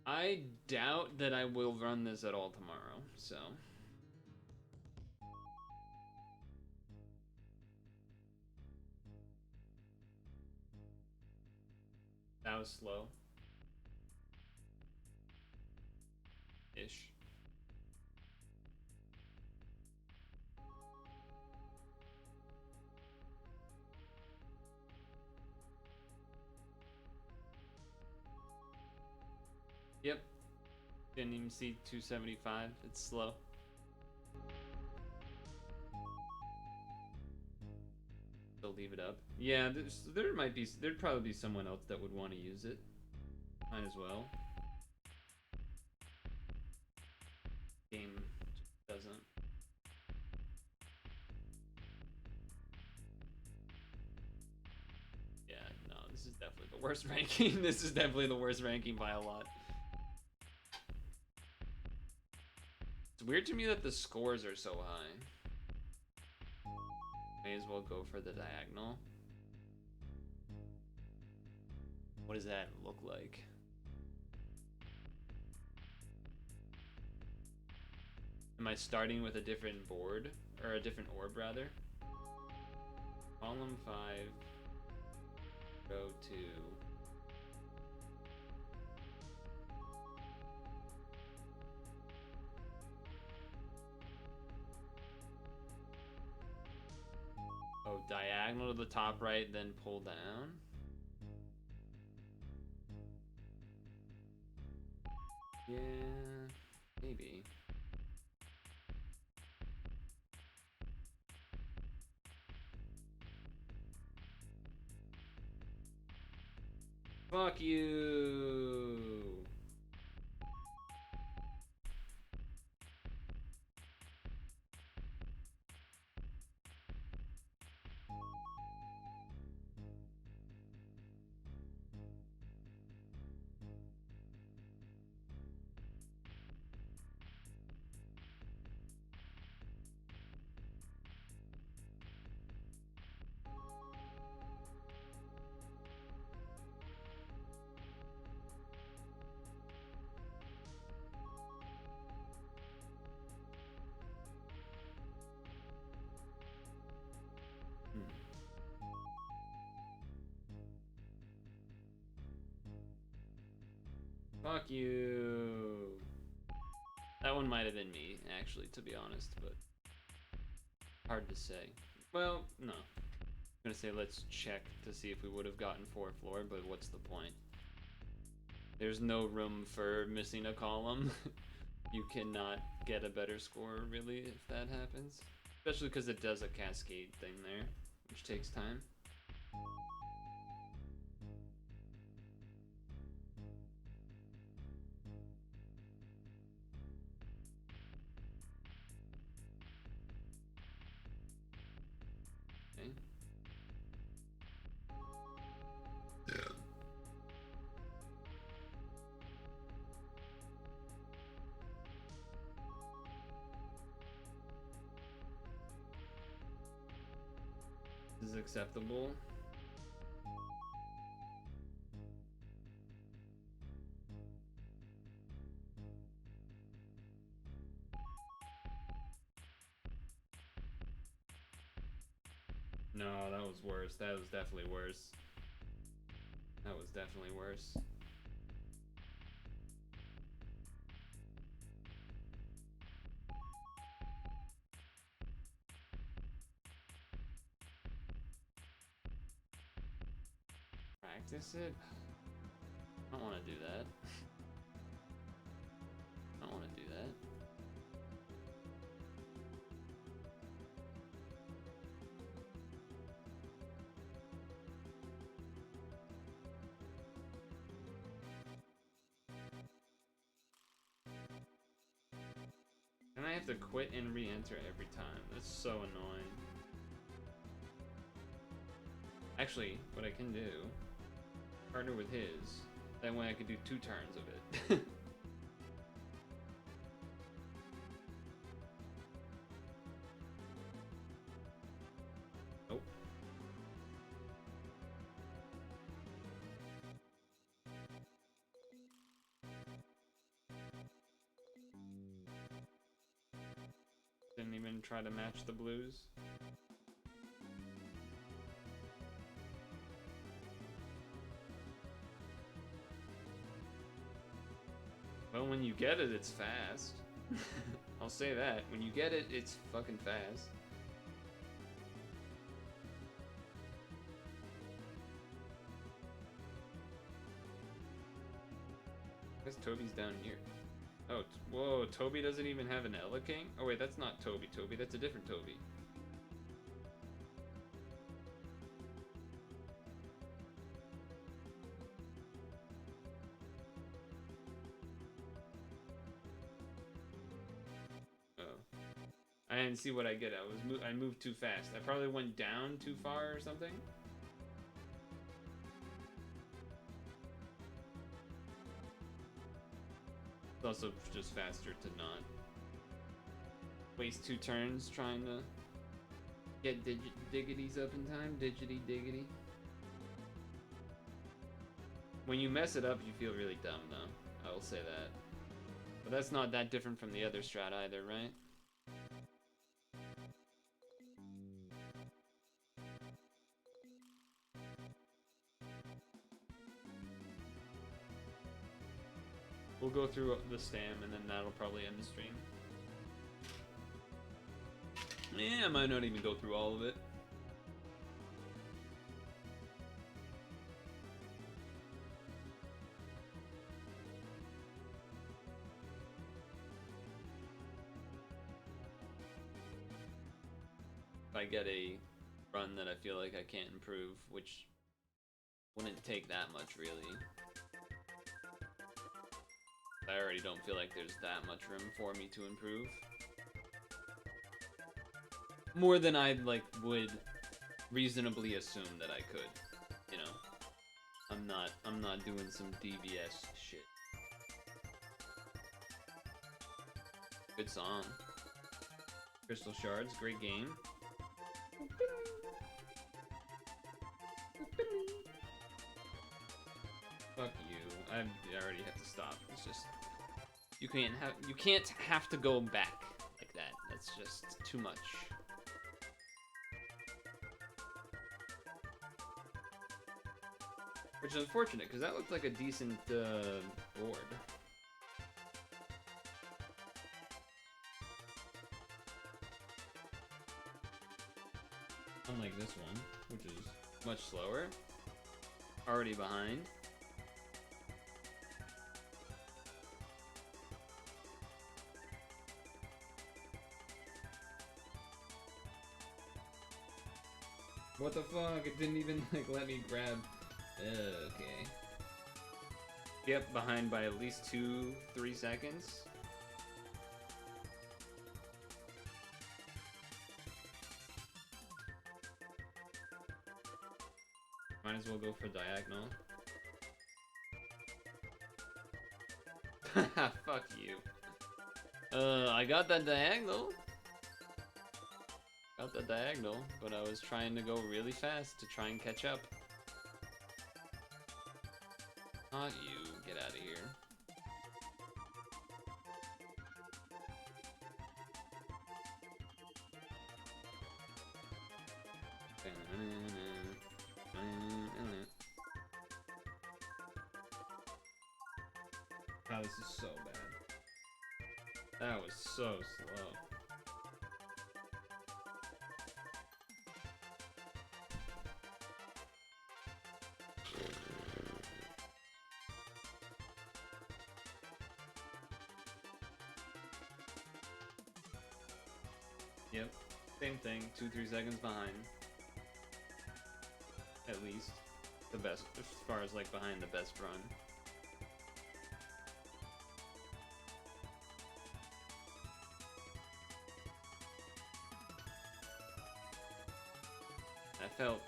I doubt that I will run this at all tomorrow, so... That was slow. Ish. Yep. Didn't even see 275. It's slow. They'll leave it up. Yeah, there'd probably be someone else that would want to use it. Might as well. Game just doesn't. Yeah, no, this is definitely the worst ranking. This is definitely the worst ranking by a lot. It's weird to me that the scores are so high. May as well go for the diagonal. What does that look like? Am I starting with a different board? Or a different orb, rather? Column 5. Row 2. Oh, diagonal to the top right, then pull down? Yeah, maybe. Fuck you! Fuck you. That one might have been me, actually, to be honest, but hard to say. Well, no. I'm gonna say let's check to see if we would have gotten 4th floor, but what's the point? There's no room for missing a column. You cannot get a better score, really, if that happens. Especially because it does a cascade thing there, which takes time. Okay. This is acceptable. No, that was worse. That was definitely worse. That was definitely worse. Practice it? I don't want to do that. I don't want to do that. And I have to quit and re-enter every time. That's so annoying. Actually, what I can do, partner with his, that way I could do 2 turns of it. Nope. Didn't even try to match the blues. Well, when you get it, it's fast. I'll say that. When you get it, it's fucking fast. I guess Toby's down here. Oh, whoa, Toby doesn't even have an Ella King? Oh wait, that's not Toby, that's a different Toby. I didn't see what I get. I moved too fast. I probably went down too far or something. It's also just faster to not waste 2 turns trying to get diggities up in time. Diggity diggity. When you mess it up, you feel really dumb, though. I will say that. But that's not that different from the other strat either, right? We'll go through the stam and then that'll probably end the stream. Yeah, I might not even go through all of it. If I get a run that I feel like I can't improve, which wouldn't take that much really. I already don't feel like there's that much room for me to improve. More than I would reasonably assume that I could, you know. I'm not doing some DVS shit. Good song. Crystal Shards, great game. Fuck you. I already have to stop. It's just you can't have to go back like that. That's just too much. Which is unfortunate because that looked like a decent board. Unlike this one, which is much slower. Already behind. What the fuck? It didn't even like let me grab. Okay. Yep, behind by at least 2-3 seconds. Might as well go for diagonal. Fuck you. I got that diagonal. Got the diagonal, but I was trying to go really fast to try and catch up. Not you. Get out of here. Oh, this is so bad. That was so slow. Yep, same thing, 2-3 seconds behind. At least. The best, as far as like behind the best run. That felt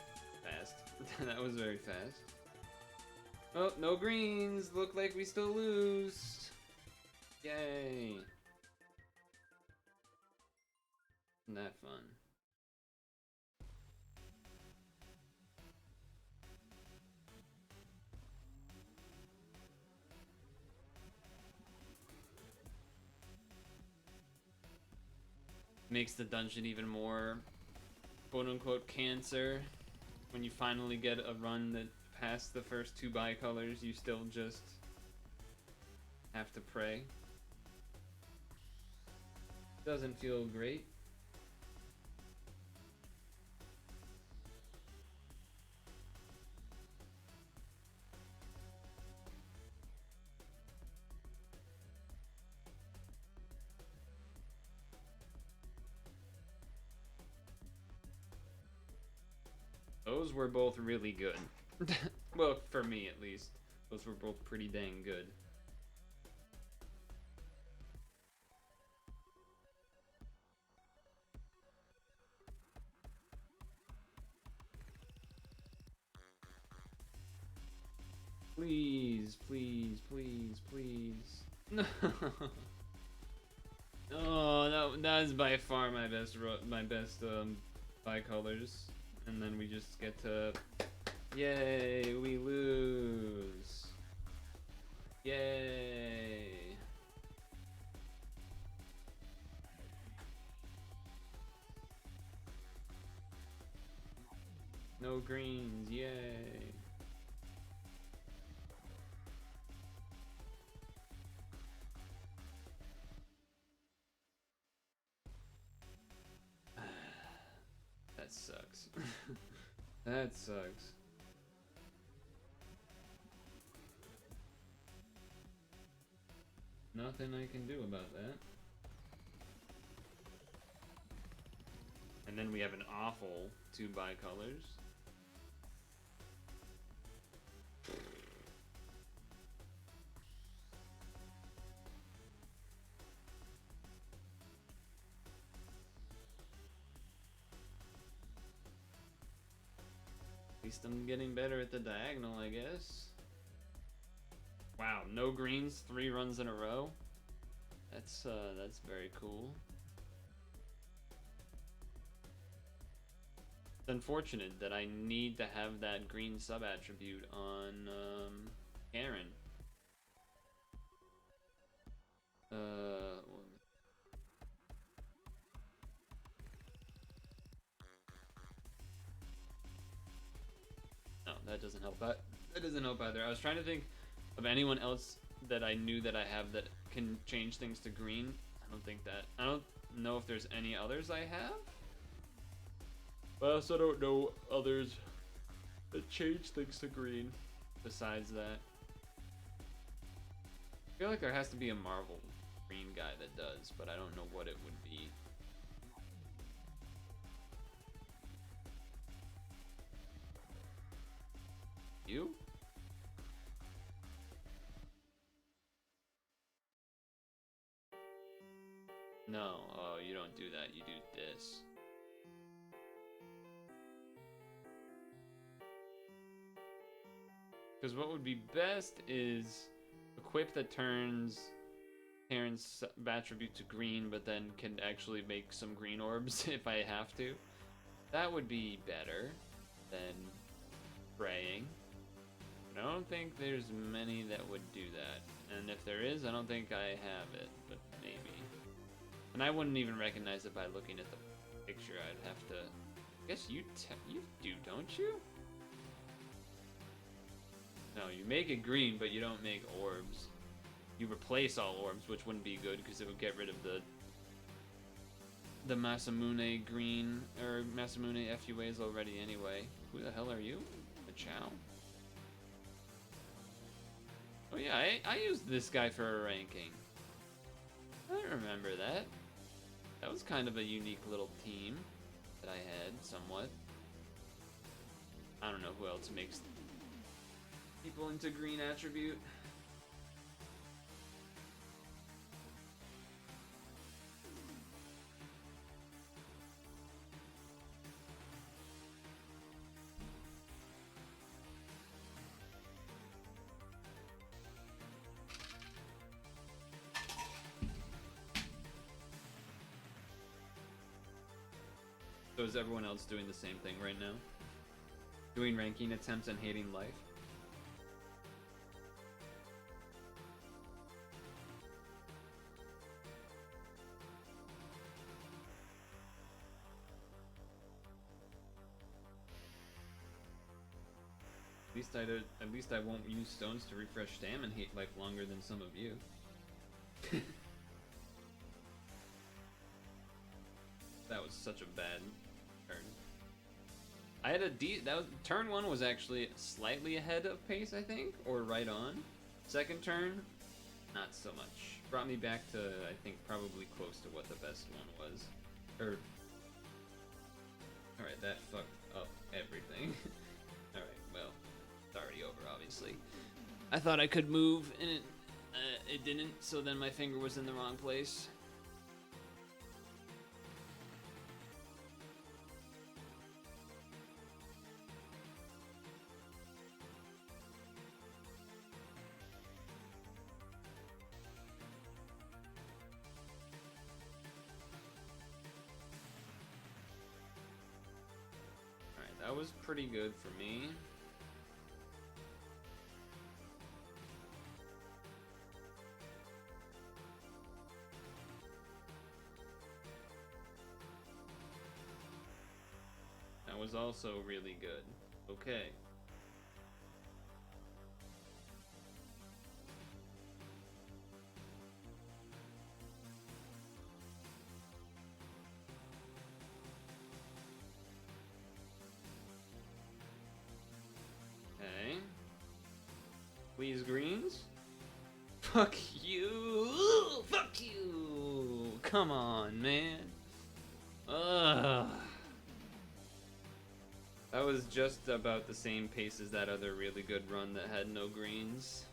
fast. That was very fast. Oh, no greens! Look like we still lose! Yay! Isn't that fun? Makes the dungeon even more quote-unquote cancer. When you finally get a run that past the first 2 bicolors, you still just have to pray. Doesn't feel great. Those were both really good. Well, for me at least. Those were both pretty dang good. Please, please, please, please. No. Oh, that is by far my best bicolors. And then we just get to, yay, we lose. Yay. No greens, yay. That sucks. That sucks. Nothing I can do about that. And then we have an awful 2 bicolors. At least I'm getting better at the diagonal, I guess. Wow, no greens, 3 runs in a row. That's very cool. It's unfortunate that I need to have that green sub attribute on Karen. No, that doesn't help. That doesn't help either. I was trying to think of anyone else that I knew that I have that can change things to green. I don't know if there's any others I have. But I also don't know others that change things to green besides that. I feel like there has to be a Marvel green guy that does, but I don't know what it would be. You? No, oh, you don't do that. You do this. Because what would be best is equip that turns Terran's attribute to green, but then can actually make some green orbs if I have to. That would be better than praying. But I don't think there's many that would do that. And if there is, I don't think I have it, but maybe. And I wouldn't even recognize it by looking at the picture. I'd have to... I guess you do, don't you? No, you make it green, but you don't make orbs. You replace all orbs, which wouldn't be good because it would get rid of the Masamune green, or Masamune FUAs already anyway. Who the hell are you? A Chow? Oh yeah, I used this guy for a ranking. I remember that. That was kind of a unique little team that I had, somewhat. I don't know who else makes people into green attribute. So is everyone else doing the same thing right now? Doing ranking attempts and hating life? At least I won't use stones to refresh stam and hate life longer than some of you. That was such a bad turn. I had turn 1 was actually slightly ahead of pace, I think, or right on. Second turn, not so much. Brought me back to, I think, probably close to what the best one was. Alright, that fucked up everything. Alright, well, it's already over, obviously. I thought I could move, and it didn't, so then my finger was in the wrong place. That was pretty good for me. That was also really good. Okay. Please, greens? Fuck you! Fuck you! Come on, man. Ugh. That was just about the same pace as that other really good run that had no greens.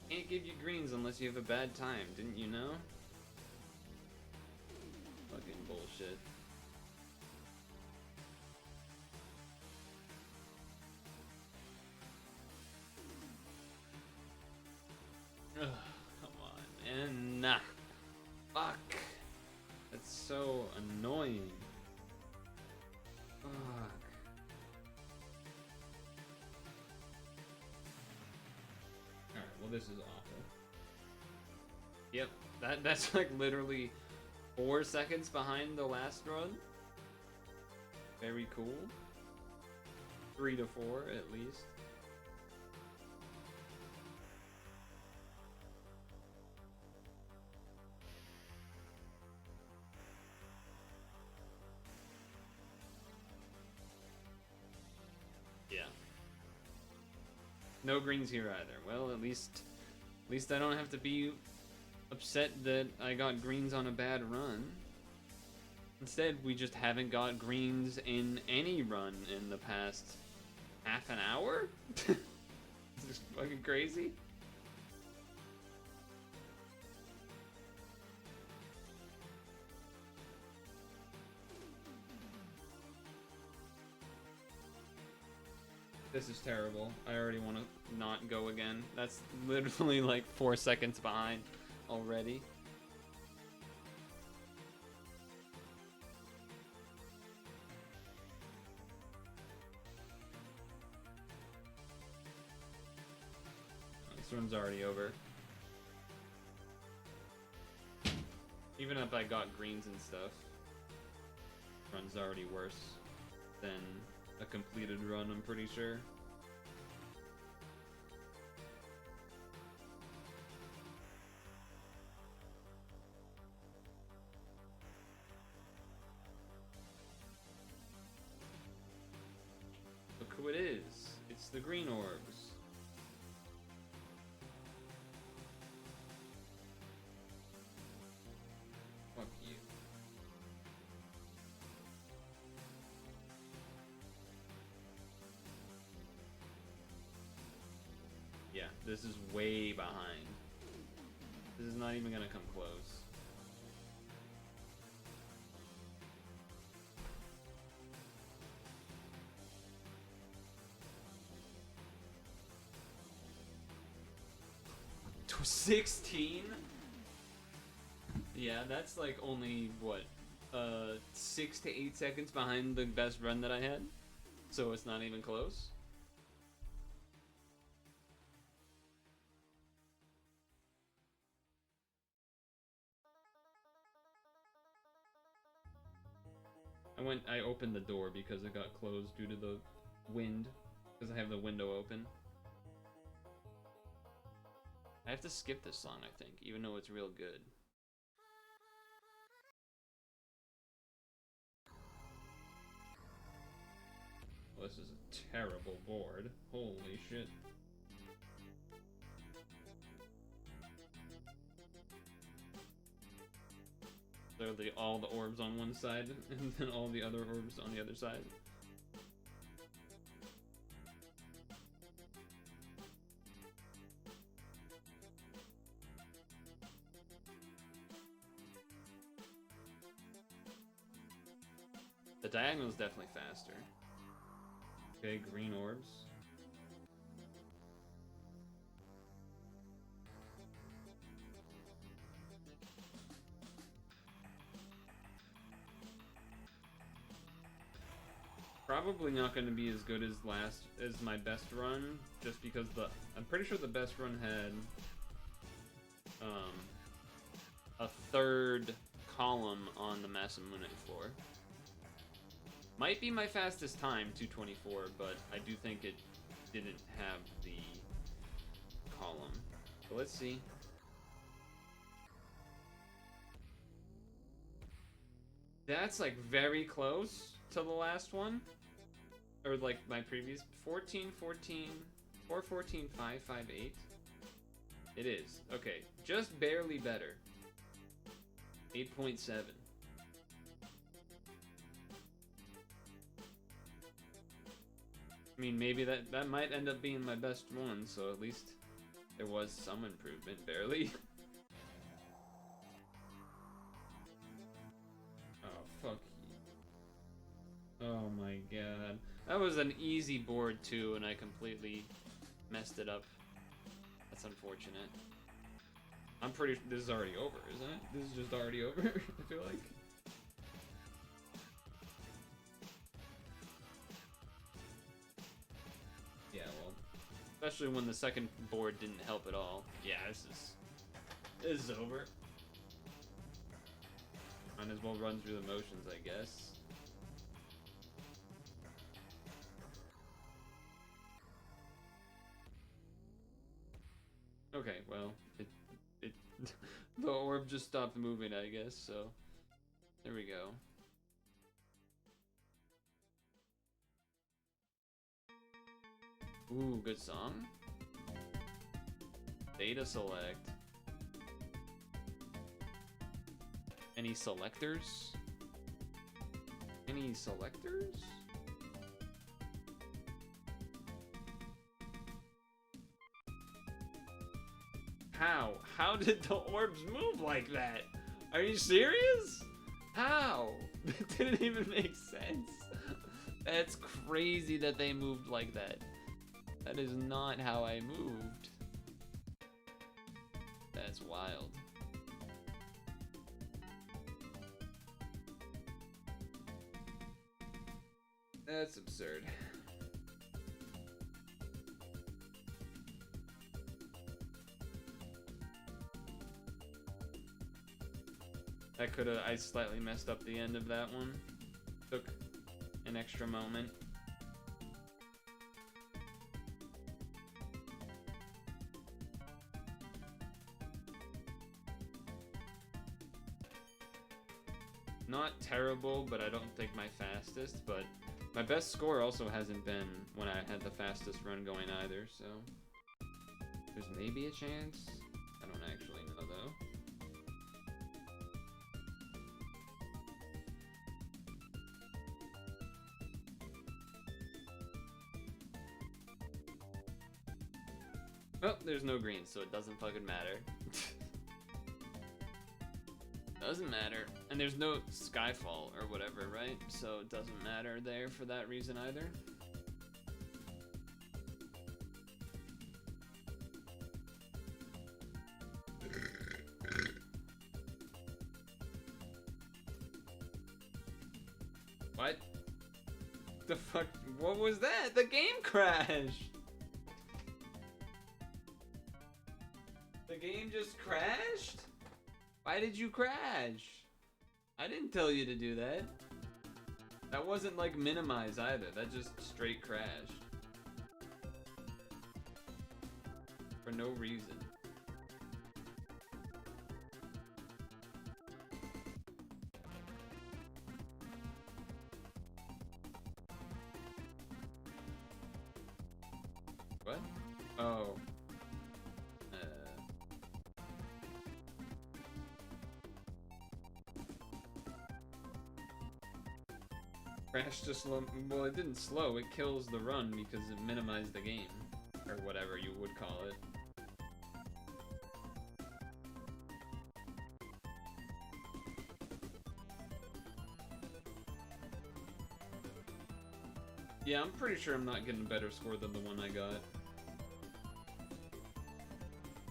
Can't give you greens unless you have a bad time, didn't you know? Fucking bullshit. Ugh, come on, man. Nah. Fuck. That's so annoying. Fuck. Alright, well this is awful. Yep, that's like literally 4 seconds behind the last run. Very cool. 3 to 4 at least. Yeah. No greens here either. Well, at least I don't have to be upset that I got greens on a bad run. Instead, we just haven't got greens in any run in the past half an hour? Is this fucking crazy? This is terrible. I already want to not go again. That's literally like 4 seconds behind already. This one's already over. Even if I got greens and stuff, run's already worse than a completed run, I'm pretty sure. Look who it is. It's the green orbs. Fuck you. Yeah, this is way behind. This is not even gonna come close. To 16? Yeah, that's like only, what, 6 to 8 seconds behind the best run that I had? So it's not even close? I opened the door because it got closed due to the wind, because I have the window open. I have to skip this song, I think, even though it's real good. Well, this is a terrible board. Holy shit. Literally all the orbs on one side, and then all the other orbs on the other side. The diagonal is definitely faster. Okay, green orbs. Probably not going to be as good as my best run, just because I'm pretty sure the best run had a third column on the Masamune floor. Might be my fastest time, 224, but I do think it didn't have the column. So let's see. That's like very close to the last one. Or like my previous 14, 14, 414, 558. It is. Okay, just barely better. 8.7. I mean, maybe that might end up being my best one, so at least there was some improvement, barely. Oh, fuck you. Oh my god. That was an easy board too, and I completely messed it up. That's unfortunate. I'm pretty sure this is already over, isn't it? This is just already over, I feel like. Yeah, well, especially when the second board didn't help at all. Yeah, this is over. Might as well run through the motions, I guess. Okay, well, the orb just stopped moving, I guess, so there we go. Ooh, good song. Data select. Any selectors? Any selectors? How? How did the orbs move like that? Are you serious? How? That didn't even make sense. That's crazy that they moved like that. That is not how I moved. That's wild. That's absurd. I slightly messed up the end of that one. Took an extra moment. Not terrible, but I don't think my fastest, but my best score also hasn't been when I had the fastest run going either, so there's maybe a chance. I don't actually know though. Oh, there's no green, so it doesn't fucking matter. Doesn't matter. And there's no Skyfall or whatever, right? So it doesn't matter there for that reason either. What? The fuck? What was that? The game crashed! The game just crashed? Why did you crash? I didn't tell you to do that. That wasn't like minimize either. That just straight crashed. For no reason. What? Oh. Crash just slow. Well, it didn't slow. It kills the run because it minimized the game, or whatever you would call it. Yeah, I'm pretty sure I'm not getting a better score than the one I got.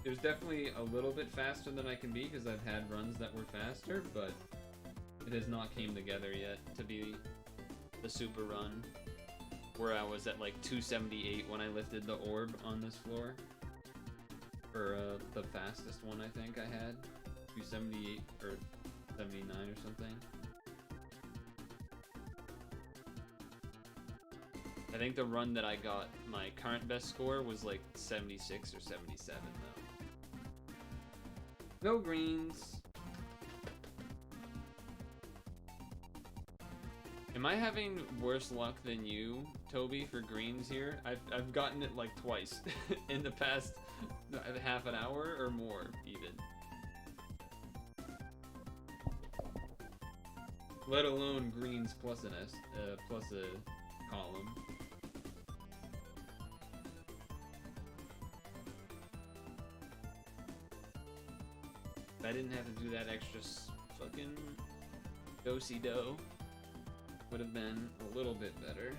It was definitely a little bit faster than I can be because I've had runs that were faster, but it has not came together yet to be the super run where I was at like 278 when I lifted the orb on this floor for the fastest one I think I had, 278 or 79 or something. I think the run that I got my current best score was like 76 or 77 though. No greens. Am I having worse luck than you, Toby, for greens here? I've gotten it like twice in the past half an hour or more, even. Let alone greens plus an plus a column. If I didn't have to do that extra fucking do-si-do, would have been a little bit better.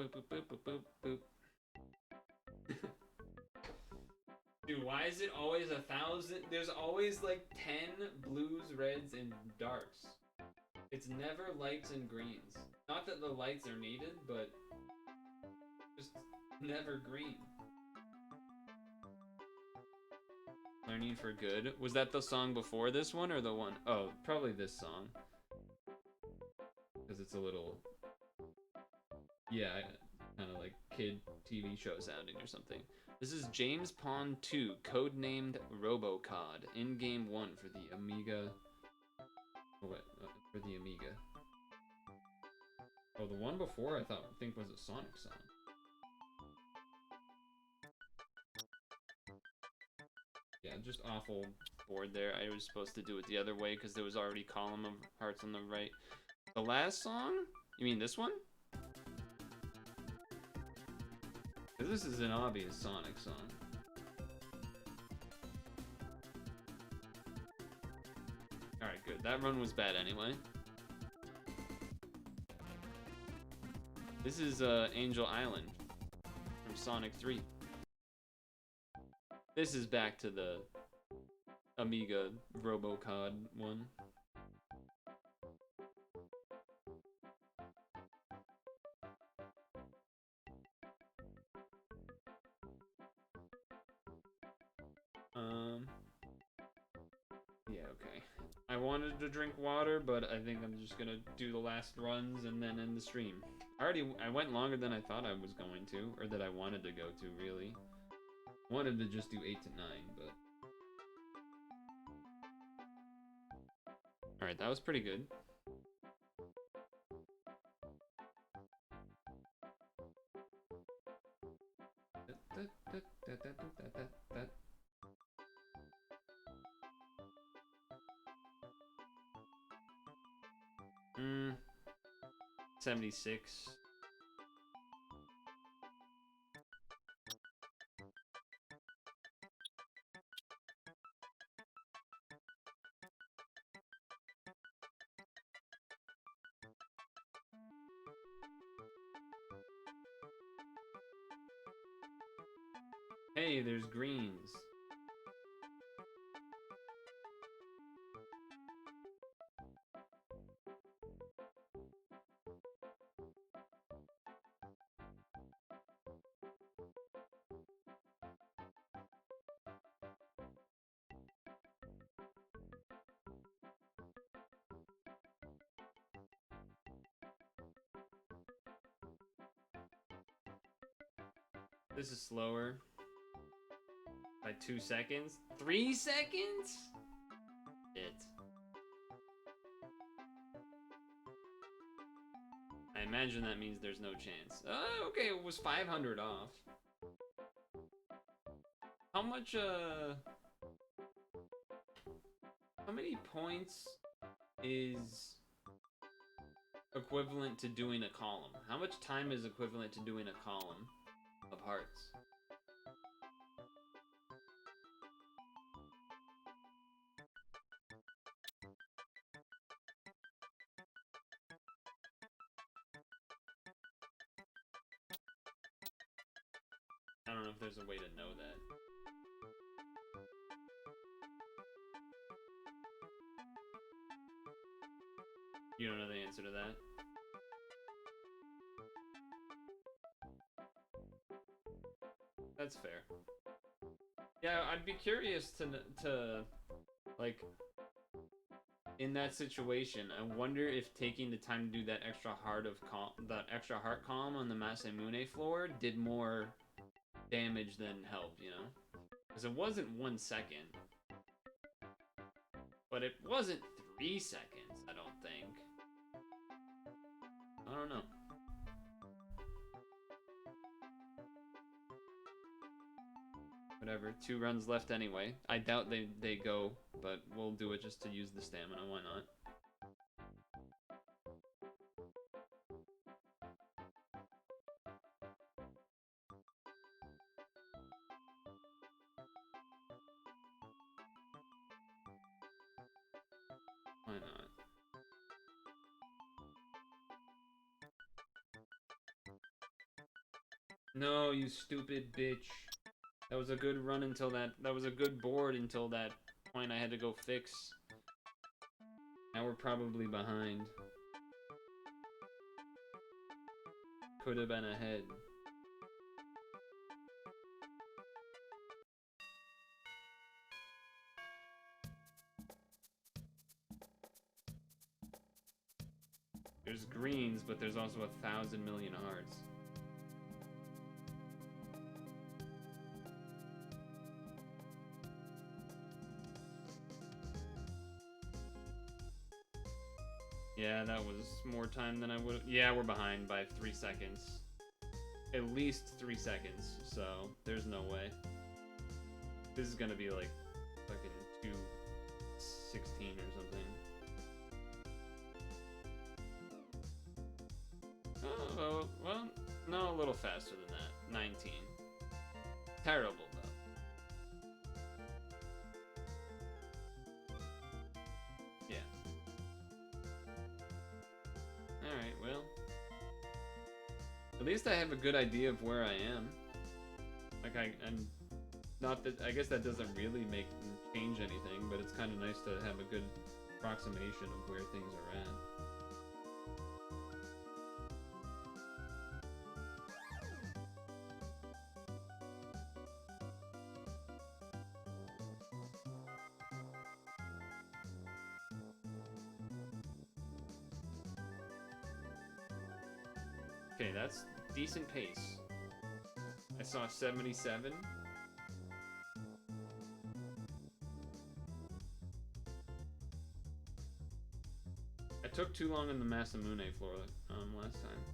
Boop, boop, boop, boop, boop, boop. Dude, why is it always 1,000? There's always like 10 blues, reds, and darks. It's never lights and greens. Not that the lights are needed, but just never green. Learning for Good. Was that the song before this one or the one? Oh, probably this song. Because it's a little, yeah, kind of like kid TV show sounding or something. This is James Pond 2, codenamed RoboCod, in-game 1 for the Amiga. What? For the Amiga. Oh, the one before I think was a Sonic song. Yeah, just awful board there. I was supposed to do it the other way because there was already column of hearts on the right. The last song? You mean this one? Because this is an obvious Sonic song. Alright, good. That run was bad anyway. This is Angel Island from Sonic 3. This is back to the Amiga RoboCod one. Yeah, okay. I wanted to drink water, but I think I'm just gonna do the last runs and then end the stream. I went longer than I thought I was going to, or that I wanted to go to, really. I wanted to just do 8 to 9, but... Alright, that was pretty good. Hmm. 76. Hey, there's greens. This is slower. By 2 seconds? 3 seconds? Shit. I imagine that means there's no chance. Okay, it was 500 off. How much, how many points is equivalent to doing a column? How much time is equivalent to doing a column of hearts? I don't know if there's a way to know that. You don't know the answer to that? That's fair. Yeah, I'd be curious to like, in that situation, I wonder if taking the time to do that extra heart column on the Masamune floor did more damage than help, you know? Because it wasn't 1 second. But it wasn't 3 seconds, I don't think. I don't know. Whatever, 2 runs left anyway. I doubt they go, but we'll do it just to use the stamina, why not? Why not? No, you stupid bitch. That was a good run until that was a good board until that point I had to go fix. Now we're probably behind. Could have been ahead. There's green. there's also 1,000 million hearts. Yeah, that was more time than I would. Yeah, we're behind by 3 seconds. At least 3 seconds, so there's no way. This is gonna be like fucking 2:16 or something. Oh, well, no, a little faster than that. 19. Terrible, though. Yeah. Alright, well. At least I have a good idea of where I am. Like, I'm not that, I guess that doesn't really change anything, but it's kind of nice to have a good approximation of where things are at. Okay, that's decent pace. I saw 77. I took too long on the Masamune floor last time.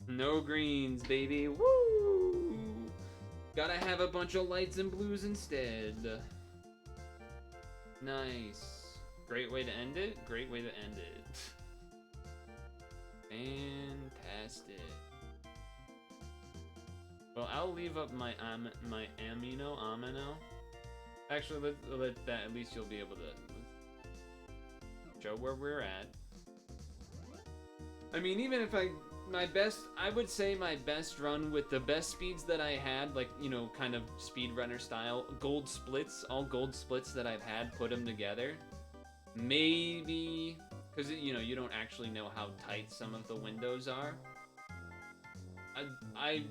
No greens, baby. Woo! Gotta have a bunch of lights and blues instead. Nice. Great way to end it. Great way to end it. Fantastic. Well, I'll leave up my amino. Actually, let that. At least you'll be able to show where we're at. I mean, even if I would say my best run with the best speeds that I had, like, you know, kind of speedrunner style, gold splits, all gold splits that I've had, put them together. Maybe, because, you know, you don't actually know how tight some of the windows are. I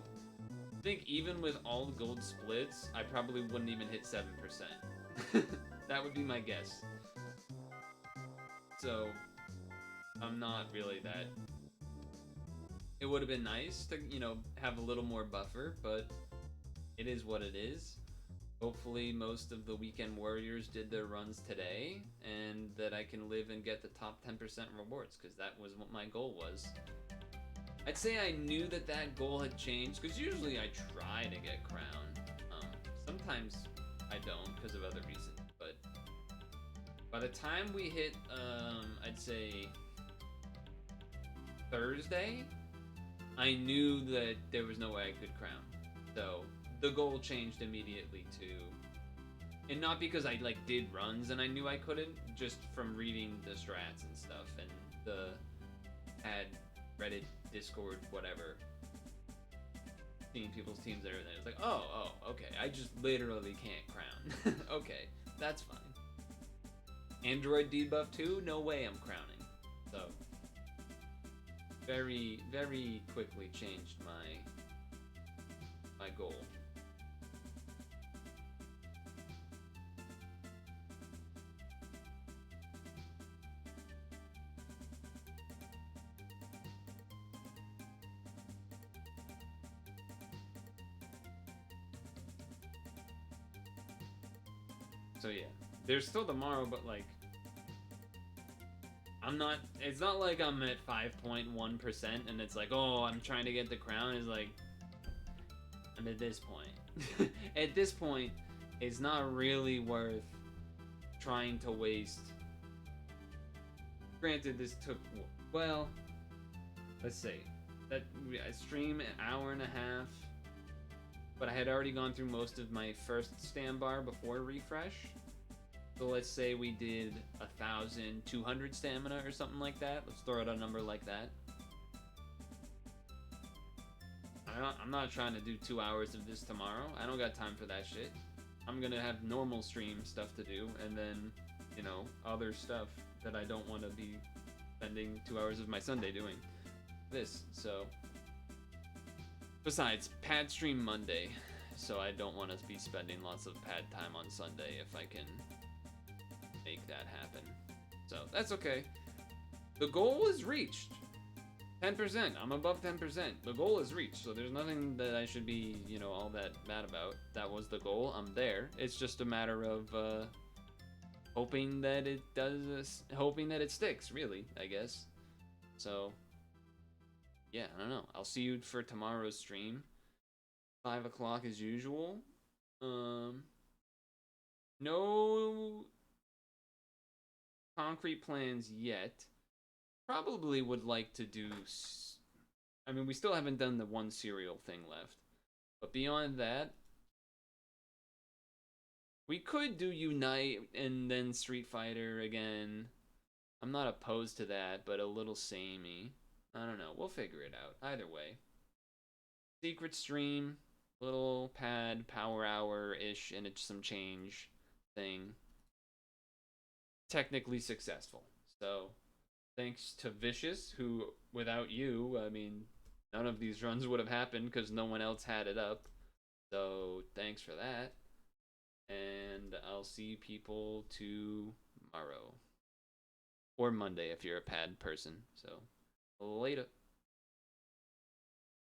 think even with all gold splits, I probably wouldn't even hit 7%. That would be my guess. So, I'm not really that... It would have been nice to, you know, have a little more buffer, but it is what it is. Hopefully most of the weekend warriors did their runs today, and that I can live and get the top 10% rewards, because that was what my goal was. I'd say I knew that that goal had changed, because usually I try to get crown. Sometimes I don't, because of other reasons, but by the time we hit, I'd say Thursday, I knew that there was no way I could crown. So the goal changed immediately to, and not because I like did runs and I knew I couldn't, just from reading the strats and stuff and the Reddit, Discord, whatever, seeing people's teams and everything. It's like, oh, okay, I just literally can't crown. Okay, that's fine. Android debuff 2? No way I'm crowning. So very, very quickly changed my goal. So yeah, there's still tomorrow, but like, it's not like I'm at 5.1% and it's like, oh, I'm trying to get the crown. It's like, I'm at this point. At this point, it's not really worth trying to waste. Granted, this took, well, let's see, that I stream an hour and a half, but I had already gone through most of my first stand bar before refresh. So let's say we did 1,200 stamina or something like that. Let's throw out a number like that. I'm not trying to do 2 hours of this tomorrow. I don't got time for that shit. I'm gonna have normal stream stuff to do, and then, you know, other stuff that I don't want to be spending 2 hours of my Sunday doing. This, so. Besides, pad stream Monday. so I don't want to be spending lots of pad time on Sunday if I can make that happen. So that's okay. The goal is reached. 10%. I'm above 10%. The goal is reached, so there's nothing that I should be, all that mad about. That was the goal. I'm there. It's just a matter of hoping that hoping that it sticks, really, I guess. So, yeah, I don't know. I'll see you for tomorrow's stream. 5 o'clock as usual. No concrete plans yet. Probably would like to do. I mean, we still haven't done the one cereal thing left. But beyond that, we could do Unite and then Street Fighter again. I'm not opposed to that, but a little samey. I don't know. We'll figure it out. Either way. Secret stream, little pad, power hour-ish, and it's some change thing. Technically successful. So, thanks to Vicious, who, without you, I mean, none of these runs would have happened because no one else had it up. So, thanks for that. And I'll see people tomorrow. Or Monday if you're a pad person. So, later.